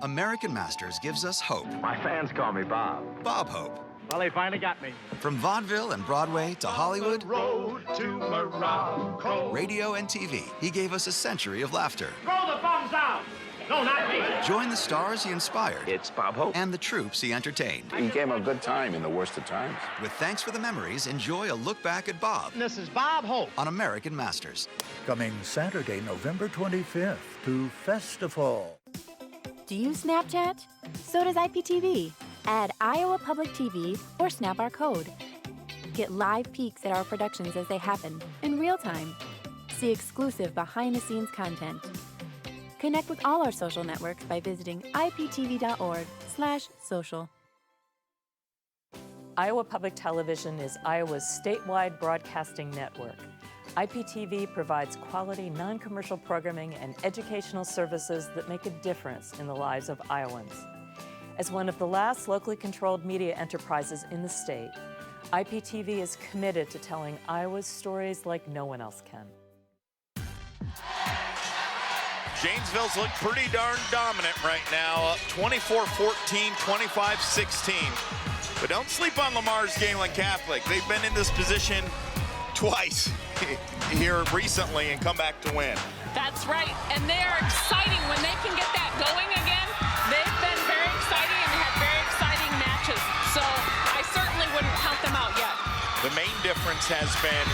American Masters gives us hope. My fans call me Bob. Bob Hope. Well, they finally got me. From vaudeville and Broadway to Hollywood, Road to Morocco. radio and TV, he gave us a century of laughter. Throw the bombs out. No, not me. Join the stars he inspired. It's Bob Hope. And the troops he entertained. He gave him a good time in the worst of times. With Thanks for the Memories, enjoy a look back at Bob. This is Bob Hope. On American Masters. Coming Saturday, November 25th to Festival. Do you Snapchat? So does IPTV. Add Iowa Public TV or snap our code. Get live peeks at our productions as they happen in real time. See exclusive behind-the-scenes content. Connect with all our social networks by visiting iptv.org/social. Iowa Public Television is Iowa's statewide broadcasting network. IPTV provides quality, non-commercial programming and educational services that make a difference in the lives of Iowans. As one of the last locally controlled media enterprises in the state, IPTV is committed to telling Iowa's stories like no one else can. Janesville's looked pretty darn dominant right now, up 24-14, 25-16. But don't sleep on LeMars Gehlen Catholic. They've been in this position twice here recently and come back to win. That's right, and they are exciting when they can get that going again. They've been very exciting and had very exciting matches, so I certainly wouldn't count them out yet. The main difference has been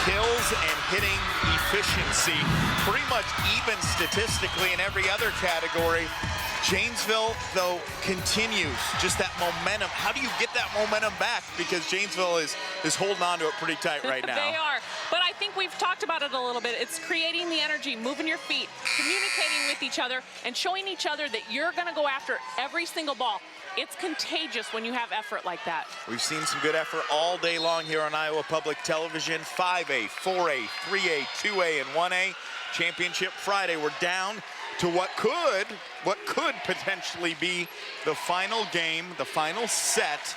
kills and hitting efficiency, pretty much even statistically in every other category. Janesville, though, continues just that momentum. How do you get that momentum back? Because Janesville is holding on to it pretty tight right now. They are, but I think we've talked about it a little bit. It's creating the energy, moving your feet, communicating with each other, and showing each other that you're going to go after every single ball. It's contagious when you have effort like that. We've seen some good effort all day long here on Iowa Public Television. 5A, 4A, 3A, 2A, and 1A. Championship Friday. We're down to what could potentially be the final game, the final set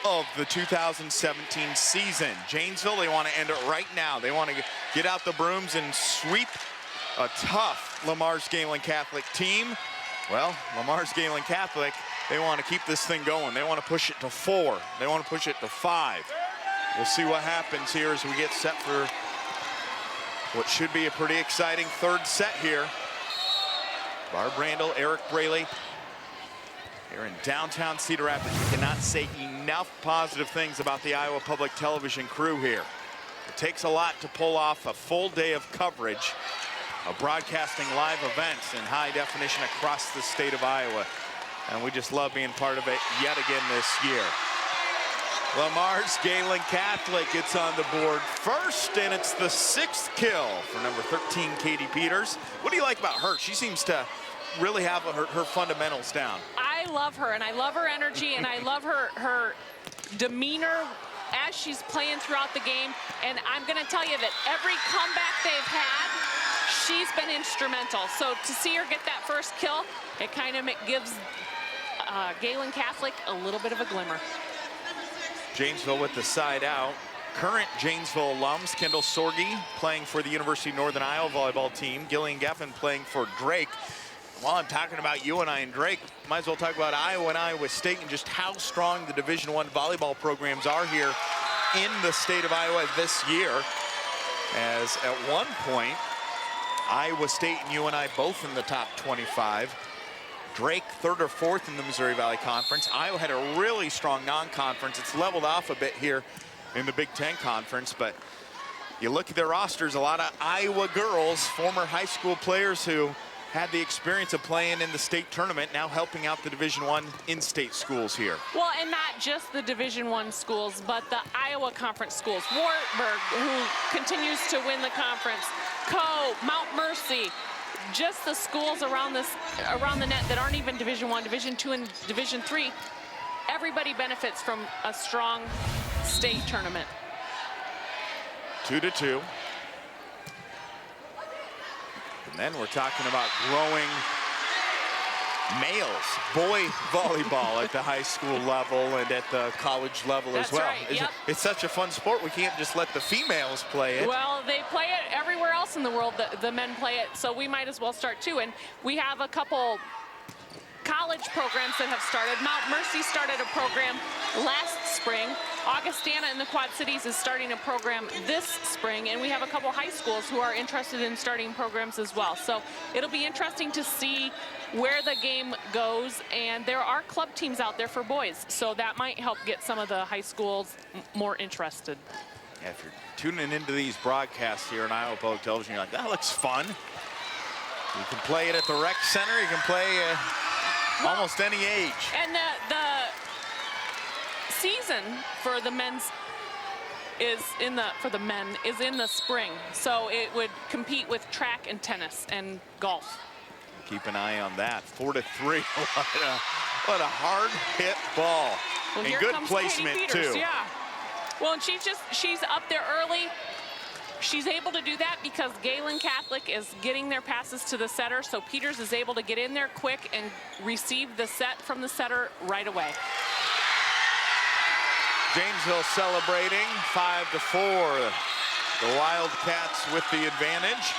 of the 2017 season. Janesville, they want to end it right now. They want to get out the brooms and sweep a tough LeMars Gehlen Catholic team. Well, LeMars Gehlen Catholic, they want to keep this thing going. They want to push it to 4. They want to push it to 5. We'll see what happens here as we get set for what should be a pretty exciting third set here. Barb Randall, Eric Braley here in downtown Cedar Rapids. You cannot say enough positive things about the Iowa Public Television crew here. It takes a lot to pull off a full day of coverage of broadcasting live events in high definition across the state of Iowa. And we just love being part of it yet again this year. LeMars Gehlen Catholic gets on the board first, and it's the 6th kill for number 13, Katie Peters. What do you like about her? She seems to really have her fundamentals down. I love her, and I love her energy, and I love her demeanor as she's playing throughout the game. And I'm going to tell you that every comeback they've had, she's been instrumental. So to see her get that first kill, it kind of gives Gehlen Catholic a little bit of a glimmer. Janesville with the side out. Current Janesville alums, Kendall Sorge playing for the University of Northern Iowa volleyball team. Gillian Geffen playing for Drake. While I'm talking about UNI and Drake, might as well talk about Iowa and Iowa State and just how strong the Division I volleyball programs are here in the state of Iowa this year. As at one point, Iowa State and UNI both in the top 25. Drake 3rd or 4th in the Missouri Valley Conference. Iowa had a really strong non-conference. It's leveled off a bit here in the Big Ten Conference, but you look at their rosters, a lot of Iowa girls, former high school players who had the experience of playing in the state tournament, now helping out the Division I in-state schools here. Well, and not just the Division I schools, but the Iowa Conference schools. Wartburg, who continues to win the conference. Coe, Mount Mercy, just the schools around the net that aren't even Division I, Division II, and Division III. Everybody benefits from a strong state tournament. 2-2. And then we're talking about growing males, boy volleyball at the high school level and at the college level as well. Right. Yep. It's such a fun sport. We can't just let the females play it. Well, they play it everywhere else in the world. The men play it, so we might as well start too. And we have a couple college programs that have started. Mount Mercy started a program last spring. Augustana in the Quad Cities is starting a program this spring, and we have a couple high schools who are interested in starting programs as well. So it'll be interesting to see where the game goes, and there are club teams out there for boys, so that might help get some of the high schools more interested. Yeah, if you're tuning into these broadcasts here on Iowa Public Television, you're like, that looks fun. You can play it at the rec center, you can play almost any age. And the season for the men's for the men is in the spring, so it would compete with track and tennis and golf. Keep an eye on that. 4-3. What a hard hit ball. Well, and here good comes placement Katie Peters, too. Yeah. Well, and she's up there early. She's able to do that because Gehlen Catholic is getting their passes to the setter, so Peters is able to get in there quick and receive the set from the setter right away. Janesville celebrating 5-4. The Wildcats with the advantage.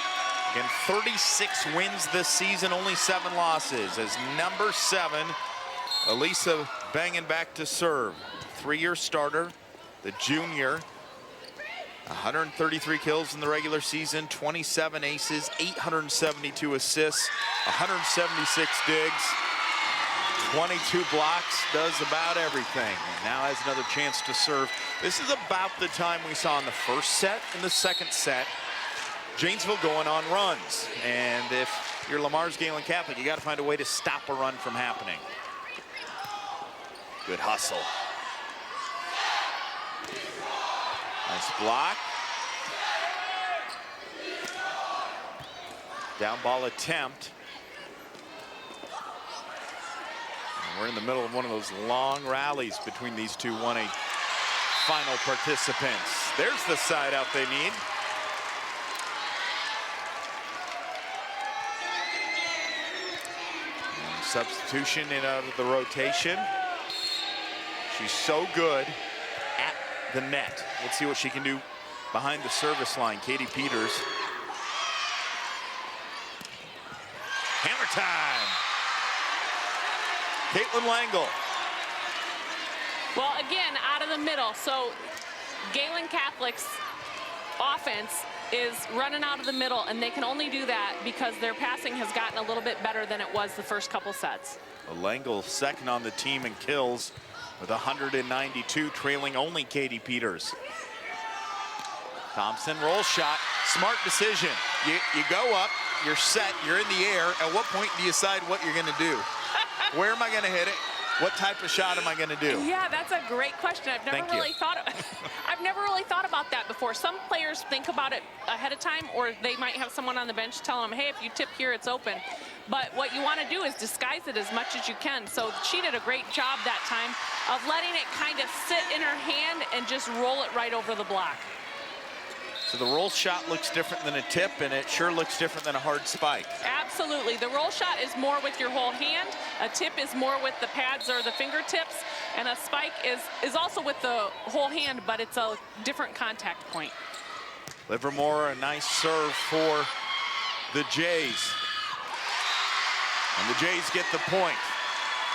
Again, 36 wins this season, only 7 losses. As number 7, Elisa banging back to serve. 3-year starter, the junior. 133 kills in the regular season, 27 aces, 872 assists, 176 digs, 22 blocks, does about everything. And now has another chance to serve. This is about the time we saw in the first set and the second set. Janesville going on runs. And if you're LeMars Gehlen Catholic, you got to find a way to stop a run from happening. Good hustle. Nice block. Down ball attempt. And we're in the middle of one of those long rallies between these two 1A final participants. There's the side out they need. And substitution in out of the rotation. She's so good at the net. Let's see what she can do behind the service line. Katie Peters. Hammer time. Caitlin Langle. Well, again, out of the middle. So Gehlen Catholic's offense is running out of the middle, and they can only do that because their passing has gotten a little bit better than it was the first couple sets. Well, Langle second on the team in kills with 192, trailing only Katie Peters. Thompson roll shot, smart decision. You go up, you're set, you're in the air. At what point do you decide what you're gonna do? Where am I gonna hit it? What type of shot am I gonna do? Yeah, that's a great question. I've never really thought about that before. Some players think about it ahead of time, or they might have someone on the bench telling them, hey, if you tip here, it's open. But what you want to do is disguise it as much as you can. So she did a great job that time of letting it kind of sit in her hand and just roll it right over the block. So the roll shot looks different than a tip, and it sure looks different than a hard spike. Absolutely. The roll shot is more with your whole hand. A tip is more with the pads or the fingertips. And a spike is also with the whole hand, but it's a different contact point. Livermore, a nice serve for the Jays. And the Jays get the point.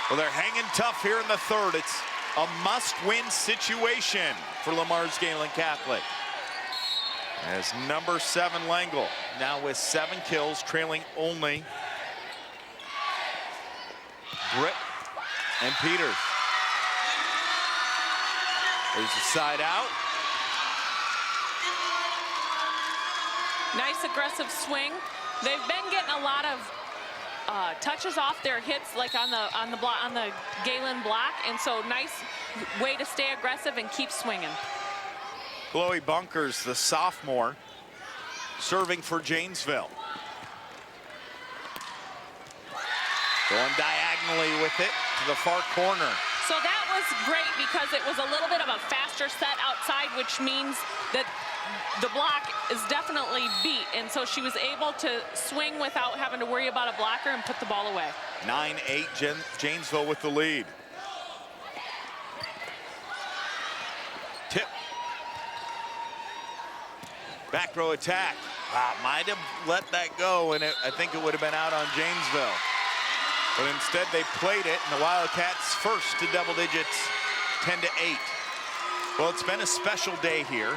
Well, they're hanging tough here in the third. It's a must-win situation for LeMars Gehlen Catholic. As number 7 Langle now with 7 kills, trailing only Britt and Peters. There's the side out. Nice aggressive swing. They've been getting a lot of touches off their hits, like on the Gehlen block, and so nice way to stay aggressive and keep swinging. Chloe Bunkers, the sophomore, serving for Janesville. Going diagonally with it to the far corner. So that was great because it was a little bit of a faster set outside, which means that the block is definitely beat, and so she was able to swing without having to worry about a blocker and put the ball away. 9-8, Janesville with the lead. Tip. Back row attack. Wow, might have let that go, and I think it would have been out on Janesville. But instead, they played it, and the Wildcats first to double digits, 10-8. Well, it's been a special day here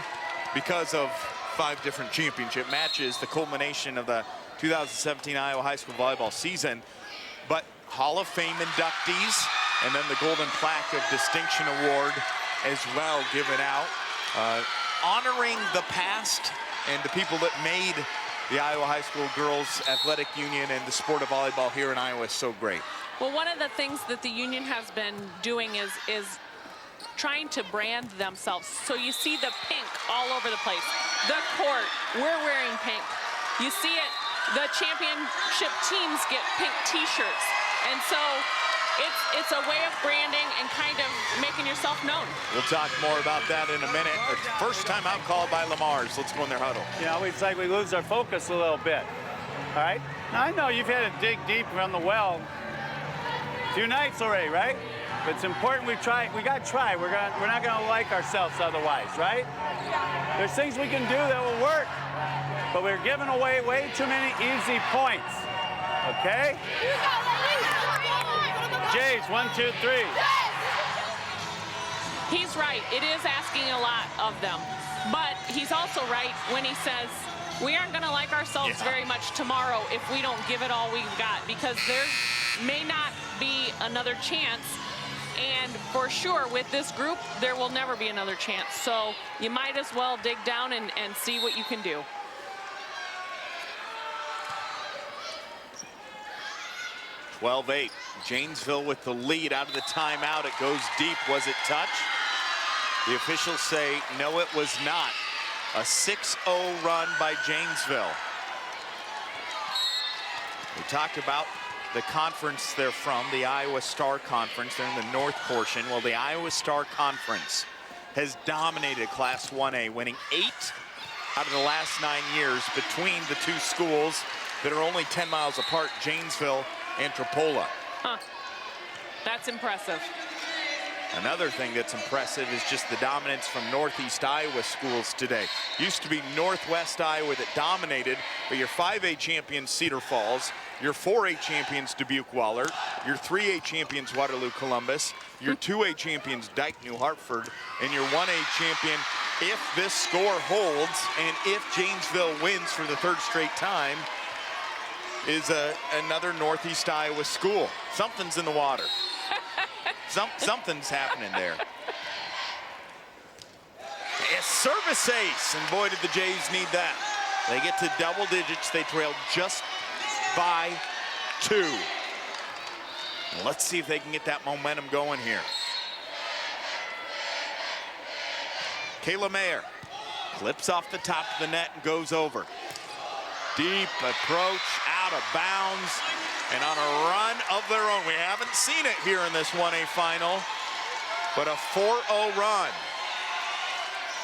because of 5 different championship matches, the culmination of the 2017 Iowa High School volleyball season. But Hall of Fame inductees, and then the Golden Plaque of Distinction Award as well given out, honoring the past and the people that made the Iowa High School Girls Athletic Union and the sport of volleyball here in Iowa is so great. Well, one of the things that the union has been doing is trying to brand themselves. So you see the pink all over the place. The court, we're wearing pink. You see it, the championship teams get pink t-shirts. And so it's a way of branding and kind of making yourself known. We'll talk more about that in a minute. First time out called by LeMars. Let's go in their huddle. You know, it's like we lose our focus a little bit. All right? Now, I know you've had to dig deep around the well a few nights already, right? But it's important we try. We got to try. We're not going to like ourselves otherwise, right? There's things we can do that will work, but we're giving away way too many easy points. Okay? Jays, 1, 2, 3. He's right. It is asking a lot of them. But he's also right when he says, we aren't going to like ourselves very much tomorrow if we don't give it all we've got, because there may not be another chance. And for sure, with this group, there will never be another chance. So you might as well dig down and see what you can do. (12-8). Janesville with the lead out of the timeout. It goes deep. Was it touch? The officials say no, it was not. A 6-0 run by Janesville. We talked about the conference they're from, the Iowa Star Conference. They're in the north portion. Well, the Iowa Star Conference has dominated Class 1A, winning 8 out of the last 9 years between the two schools that are only 10 miles apart, Janesville and Tripola. Huh. That's impressive. Another thing that's impressive is just the dominance from Northeast Iowa schools today. Used to be Northwest Iowa that dominated, but your 5A champions, Cedar Falls, your 4A champions, Dubuque-Wahlert, your 3A champions, Waterloo-Columbus, your 2A champions, Dike New Hartford, and your 1A champion, if this score holds and if Janesville wins for the 3rd straight time, is another Northeast Iowa school. Something's in the water. Something's happening there. A service ace, and boy, did the Jays need that. They get to double digits. They trail just by 2. Let's see if they can get that momentum going here. Kayla Mayer clips off the top of the net and goes over. Deep approach, out of bounds, and on a run of their own. We haven't seen it here in this 1A final, but a 4-0 run.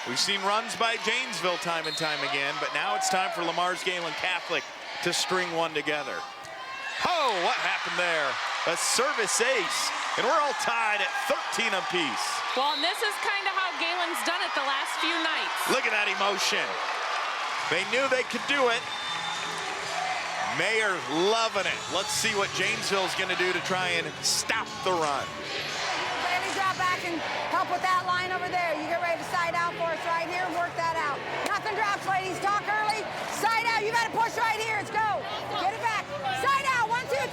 We've seen runs by Janesville time and time again, but now it's time for LeMars Gehlen Catholic to string one together. Oh, what happened there? A service ace, and we're all tied at 13 apiece. Well, and this is kind of how Gehlen's done it the last few nights. Look at that emotion. They knew they could do it. Mayer loving it. Let's see what Janesville's going to do to try and stop the run. Bailey, drop back and help with that line over there. You get ready to side out for us right here and work that out. Nothing drops, ladies. Talk early. Side out. You got to push right here. Let's go. Get it back. Side out. 1, 2, 3.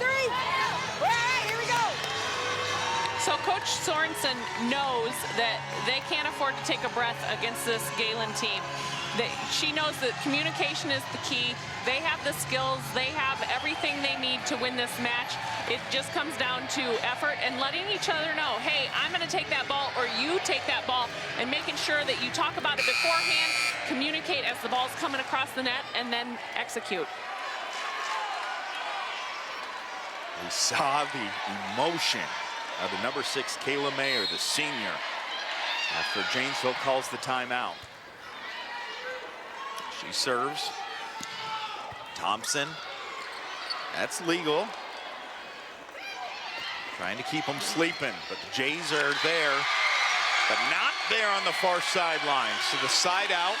All right, here we go. So Coach Sorensen knows that they can't afford to take a breath against this Gehlen team. She knows that communication is the key. They have the skills. They have everything they need to win this match. It just comes down to effort and letting each other know, hey, I'm going to take that ball or you take that ball, and making sure that you talk about it beforehand, communicate as the ball's coming across the net, and then execute. We saw the emotion of the number 6, Kayla Mayer, the senior, after Janesville calls the timeout. She serves. Thompson. That's legal. Trying to keep them sleeping, but the Jays are there, but not there on the far sideline. So the side out.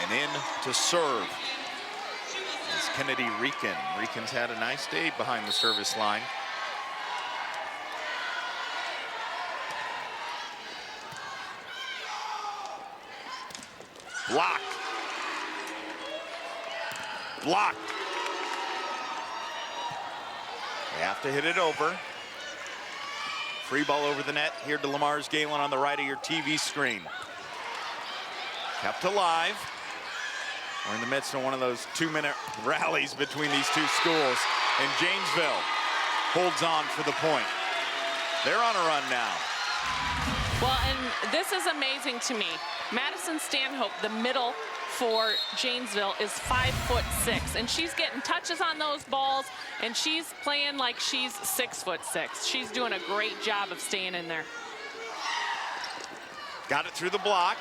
And in to serve is Kennedy Rican. Rican's had a nice day behind the service line. Block. Block. They have to hit it over. Free ball over the net here to LeMars Gehlen on the right of your TV screen. Kept alive. We're in the midst of one of those 2-minute rallies between these two schools. And Janesville holds on for the point. They're on a run now. Well, and this is amazing to me. Madison Stanhope, the middle for Janesville, is 5'6", and she's getting touches on those balls, and she's playing like she's 6'6". She's doing a great job of staying in there. Got it through the block.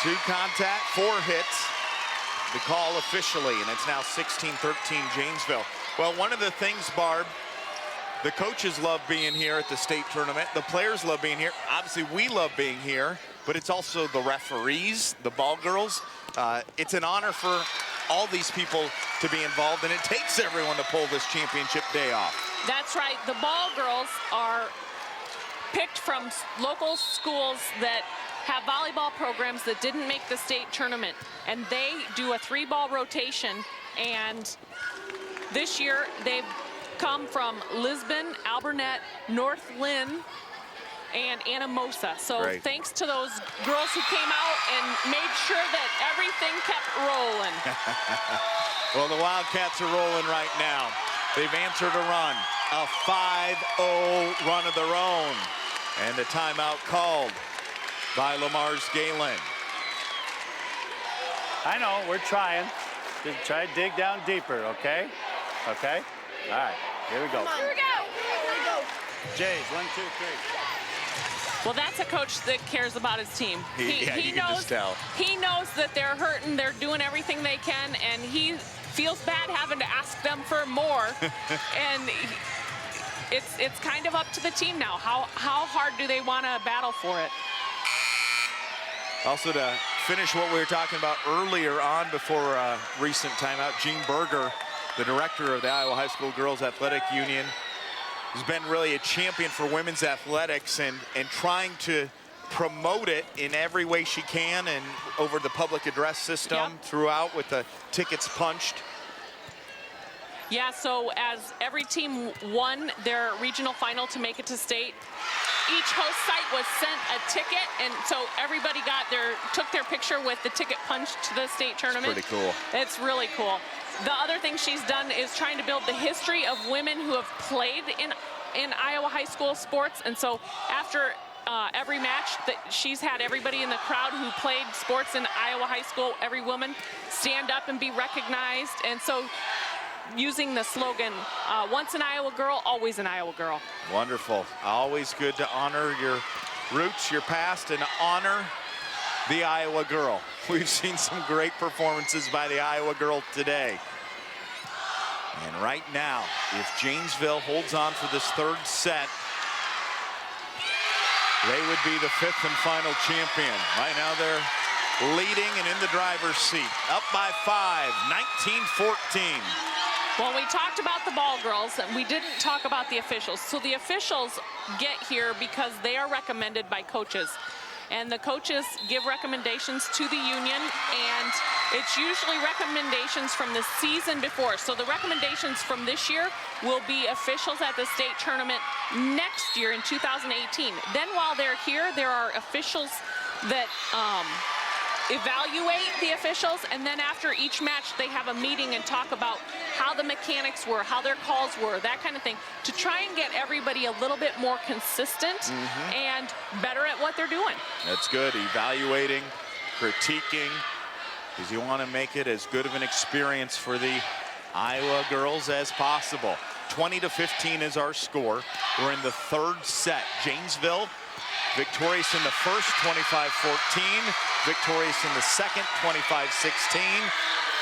Two contact, 4 hits. The call officially, and it's now 16-13 Janesville. Well, one of the things, Barb, the coaches love being here at the state tournament. The players love being here. Obviously, we love being here, but it's also the referees, the ball girls. It's an honor for all these people to be involved, and it takes everyone to pull this championship day off. That's right. The ball girls are picked from local schools that have volleyball programs that didn't make the state tournament, and they do a 3-ball rotation, and this year they've come from Lisbon, Alburnett, North Lynn, and Anamosa. So Great. Thanks to those girls who came out and made sure that everything kept rolling. Well, the Wildcats are rolling right now. They've answered a run, a 5-0 run of their own, and a timeout called by LeMars Gehlen. I know, we're trying. Just try to dig down deeper, okay? Okay? All right, here we go. Here we go. Here we go. Jays, 1, 2, 3. Well, that's a coach that cares about his team. You can just tell. He knows that they're hurting, they're doing everything they can, and he feels bad having to ask them for more. And it's kind of up to the team now. How hard do they want to battle for it? Also, to finish what we were talking about earlier on before recent timeout, Gene Berger, the director of the Iowa High School Girls Athletic Union, has been really a champion for women's athletics and trying to promote it in every way she can and over the public address system throughout with the tickets punched. Yeah, so as every team won their regional final to make it to state, each host site was sent a ticket, and so everybody took their picture with the ticket punched to the state tournament. Pretty cool. It's really cool. The other thing she's done is trying to build the history of women who have played in Iowa high school sports, and so after every match that she's had everybody in the crowd who played sports in Iowa high school, every woman, stand up and be recognized, and so using the slogan, once an Iowa girl, always an Iowa girl. Wonderful. Always good to honor your roots, your past, and honor the Iowa girl. We've seen some great performances by the Iowa girl today. And right now, if Janesville holds on for this third set, they would be the 5th and final champion. Right now they're leading and in the driver's seat. Up by 5, 19-14. Well, we talked about the ball girls, and we didn't talk about the officials. So the officials get here because they are recommended by coaches. And the coaches give recommendations to the union, and it's usually recommendations from the season before. So the recommendations from this year will be officials at the state tournament next year in 2018. Then while they're here, there are officials that evaluate the officials, and then after each match they have a meeting and talk about how the mechanics were, how their calls were, that kind of thing, to try and get everybody a little bit more consistent and better at what they're doing. That's good. Evaluating, critiquing, because you want to make it as good of an experience for the Iowa girls as possible. 20-15 is our score. We're in the third set. Janesville victorious in the first, 25-14. Victorious in the second, 25-16.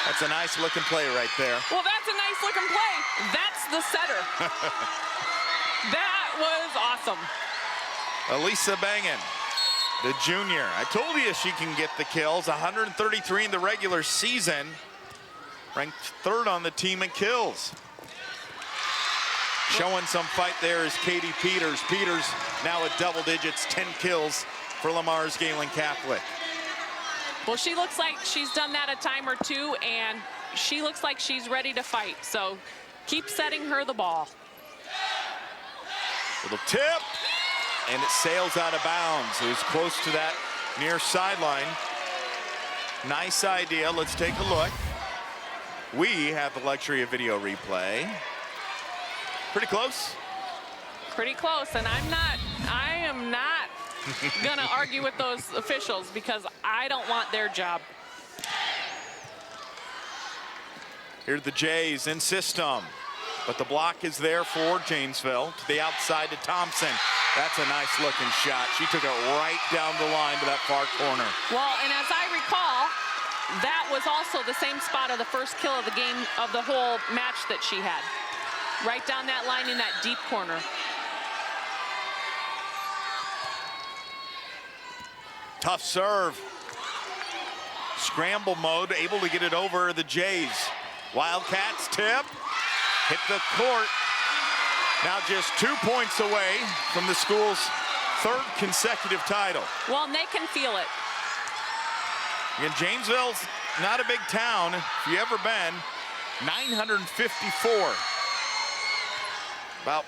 That's a nice looking play right there. Well, that's a nice looking play. That's the setter. That was awesome. Elisa Bangan, the junior. I told you she can get the kills. 133 in the regular season. Ranked third on the team in kills. Showing some fight there is Katie Peters. Peters now at double digits, 10 kills for LeMars Gehlen Catholic. Well, she looks like she's done that a time or two, and she looks like she's ready to fight. So keep setting her the ball. Little tip, and it sails out of bounds. It was close to that near sideline. Nice idea. Let's take a look. We have the luxury of video replay. Pretty close. Pretty close, and I am not gonna argue with those officials because I don't want their job. Here's the Jays in system, but the block is there for Janesville. To the outside to Thompson. That's a nice looking shot. She took it right down the line to that far corner. Well, and as I recall, that was also the same spot of the first kill of the game, of the whole match that she had. Right down that line in that deep corner. Tough serve. Scramble mode, able to get it over the Jays. Wildcats tip, hit the court. Now just 2 points away from the school's third consecutive title. Well, and they can feel it. And Janesville's not a big town, if you ever been. 954. About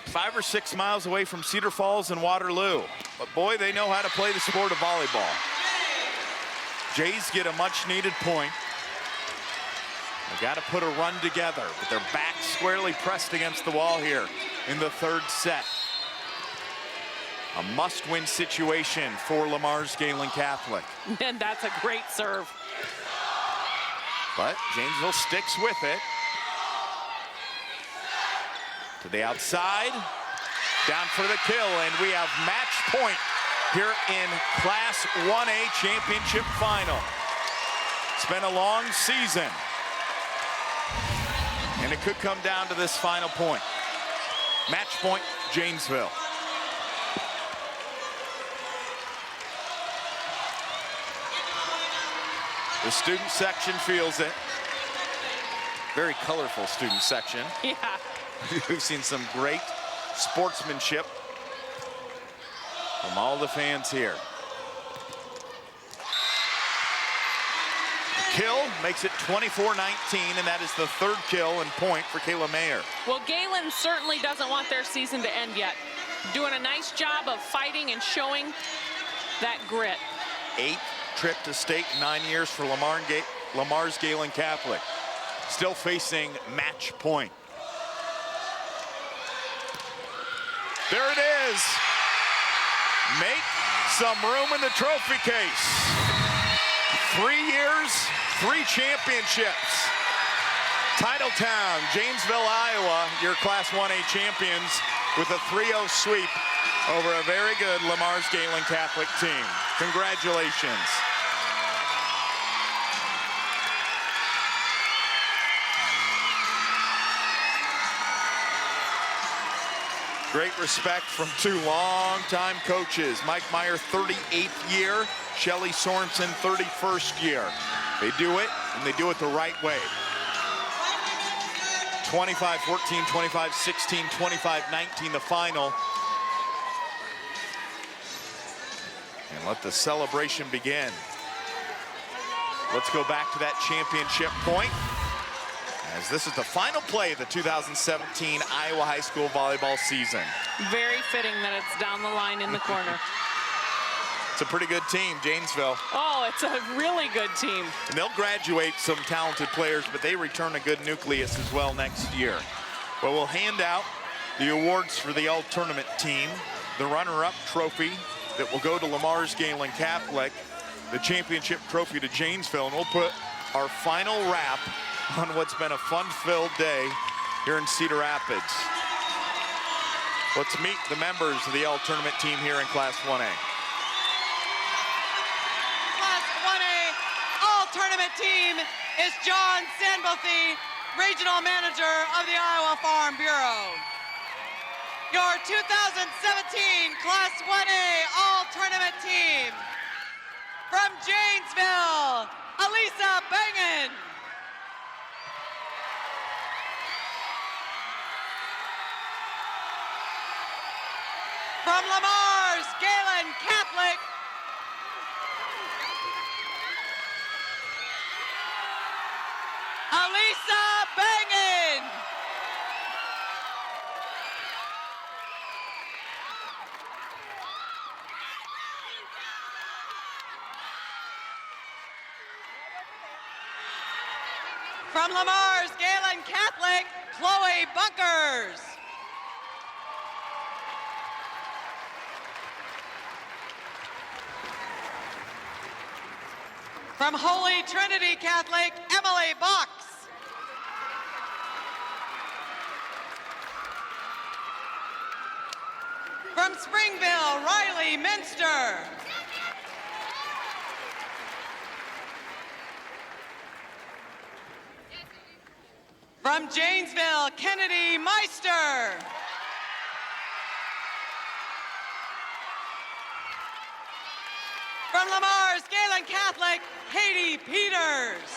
5 or 6 miles away from Cedar Falls and Waterloo. But boy, they know how to play the sport of volleyball. Jays get a much needed point. They got to put a run together, but they're back squarely pressed against the wall here in the third set. A must-win situation for LeMars Gehlen Catholic. And that's a great serve. But Janesville sticks with it. To the outside, down for the kill, and we have match point here in Class 1A Championship Final. It's been a long season, and it could come down to this final point. Match point, Janesville. The student section feels it. Very colorful student section. Yeah. We've seen some great sportsmanship from all the fans here. The kill makes it 24-19, and that is the third kill and point for Kayla Mayer. Well, Gehlen certainly doesn't want their season to end yet. Doing a nice job of fighting and showing that grit. 8th trip to state in 9 years for LeMars Gehlen Catholic. Still facing match point. There it is. Make some room in the trophy case. 3 years, 3 championships. Titletown, Janesville, Iowa, your Class 1A champions with a 3-0 sweep over a very good LeMars Gehlen Catholic team. Congratulations. Great respect from 2 longtime coaches. Mike Meyer, 38th year. Shelly Sorensen, 31st year. They do it, and they do it the right way. 25-14, 25-16, 25-19, the final. And let the celebration begin. Let's go back to that championship point, as this is the final play of the 2017 Iowa High School volleyball season. Very fitting that it's down the line in the corner. It's a pretty good team, Janesville. Oh, it's a really good team. And they'll graduate some talented players, but they return a good nucleus as well next year. Well, we'll hand out the awards for the all-tournament team, the runner-up trophy that will go to LeMars Gehlen Catholic, the championship trophy to Janesville, and we'll put our final wrap on what's been a fun-filled day here in Cedar Rapids. Let's meet the members of the All Tournament team here in Class 1A. Class 1A All Tournament team is John Sandbothy, Regional Manager of the Iowa Farm Bureau. Your 2017 Class 1A All Tournament team, from Janesville, Elisa Bengen. From LeMars, Gehlen Catholic, Elisa Bengen. From LeMars, Gehlen Catholic, Chloe Bunkers. From Holy Trinity Catholic, Emily Box. From Springville, Riley Minster. From Janesville, Kennedy Meister. From LeMars, Gehlen Catholic, Katie Peters.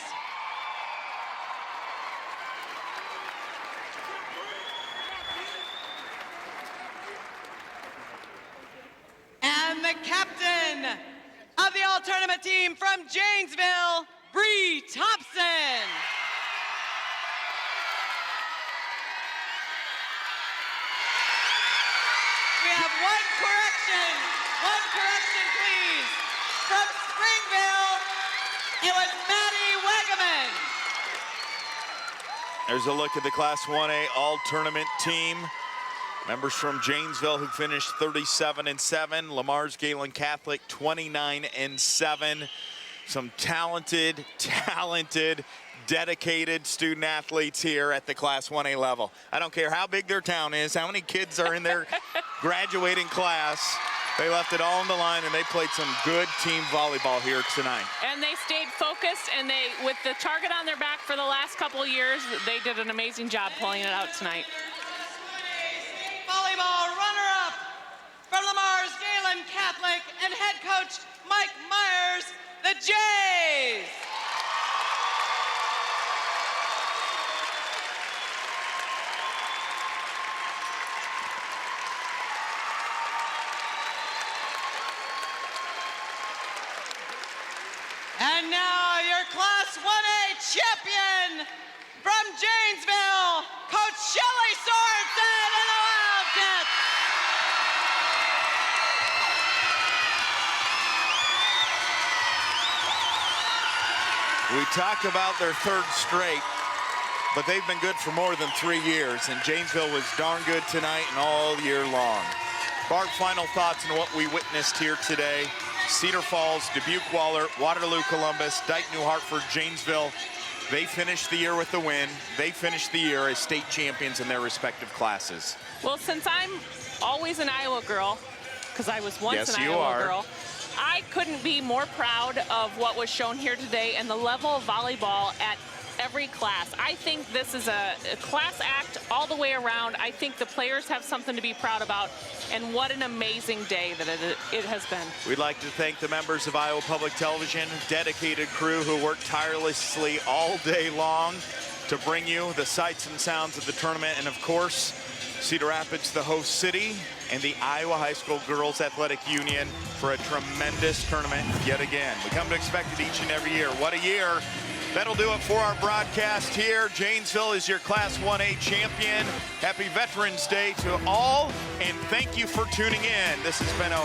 And the captain of the All Tournament team from Janesville, Bree Thompson. We have one correction please. From Springville, it was Maddie Wegeman. There's a look at the Class 1A All Tournament team. Members from Janesville who finished 37-7. LeMars Gehlen Catholic 29-7. Some talented, dedicated student athletes here at the Class 1A level. I don't care how big their town is, how many kids are in their graduating class. They left it all on the line, and they played some good team volleyball here tonight. And they stayed focused, and they, with the target on their back for the last couple of years, they did an amazing job pulling it out tonight. Volleyball runner-up from LeMars Gehlen Catholic and head coach Mike Myers, the Jays. And now your Class 1A champion from Janesville, Coach Shelley Sorensen and the Wildcats. We talked about their third straight, but they've been good for more than 3 years, and Janesville was darn good tonight and all year long. Bart, final thoughts on what we witnessed here today. Cedar Falls, Dubuque Waller, Waterloo Columbus, Dike New Hartford, Janesville. They finished the year with a win. They finished the year as state champions in their respective classes. Well, since I'm always an Iowa girl, because I was once an Iowa girl, I couldn't be more proud of what was shown here today and the level of volleyball at every class. I think this is a class act all the way around. I think the players have something to be proud about, and what an amazing day that it has been. We'd like to thank the members of Iowa Public Television, dedicated crew who worked tirelessly all day long to bring you the sights and sounds of the tournament, and of course, Cedar Rapids, the host city, and the Iowa High School Girls Athletic Union for a tremendous tournament yet again. We come to expect it each and every year. What a year. That'll do it for our broadcast here. Janesville is your Class 1A champion. Happy Veterans Day to all, and thank you for tuning in. This has been a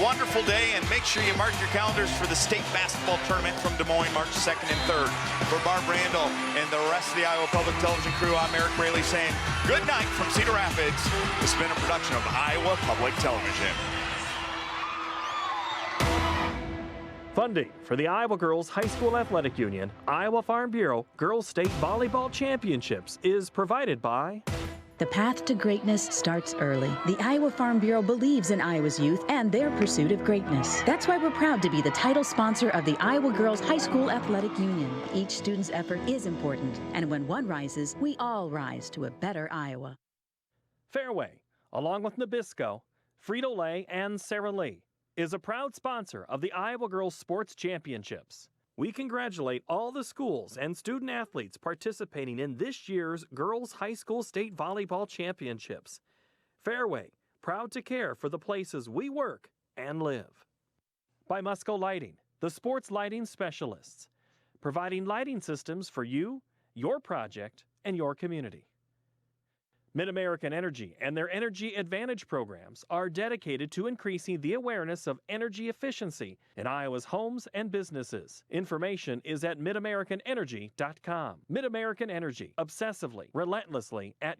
wonderful day, and make sure you mark your calendars for the state basketball tournament from Des Moines, March 2nd and 3rd. For Barb Randall and the rest of the Iowa Public Television crew, I'm Eric Braley saying good night from Cedar Rapids. This has been a production of Iowa Public Television. Funding for the Iowa Girls High School Athletic Union, Iowa Farm Bureau Girls State Volleyball Championships is provided by... The path to greatness starts early. The Iowa Farm Bureau believes in Iowa's youth and their pursuit of greatness. That's why we're proud to be the title sponsor of the Iowa Girls High School Athletic Union. Each student's effort is important, and when one rises, we all rise to a better Iowa. Fairway, along with Nabisco, Frito-Lay, and Sara Lee, is a proud sponsor of the Iowa Girls Sports Championships. We congratulate all the schools and student athletes participating in this year's Girls High School State Volleyball Championships. Fairway, proud to care for the places we work and live. By Musco Lighting, the sports lighting specialists, providing lighting systems for you, your project, and your community. Mid-American Energy and their Energy Advantage programs are dedicated to increasing the awareness of energy efficiency in Iowa's homes and businesses. Information is at midamericanenergy.com. Mid-American Energy, obsessively, relentlessly at your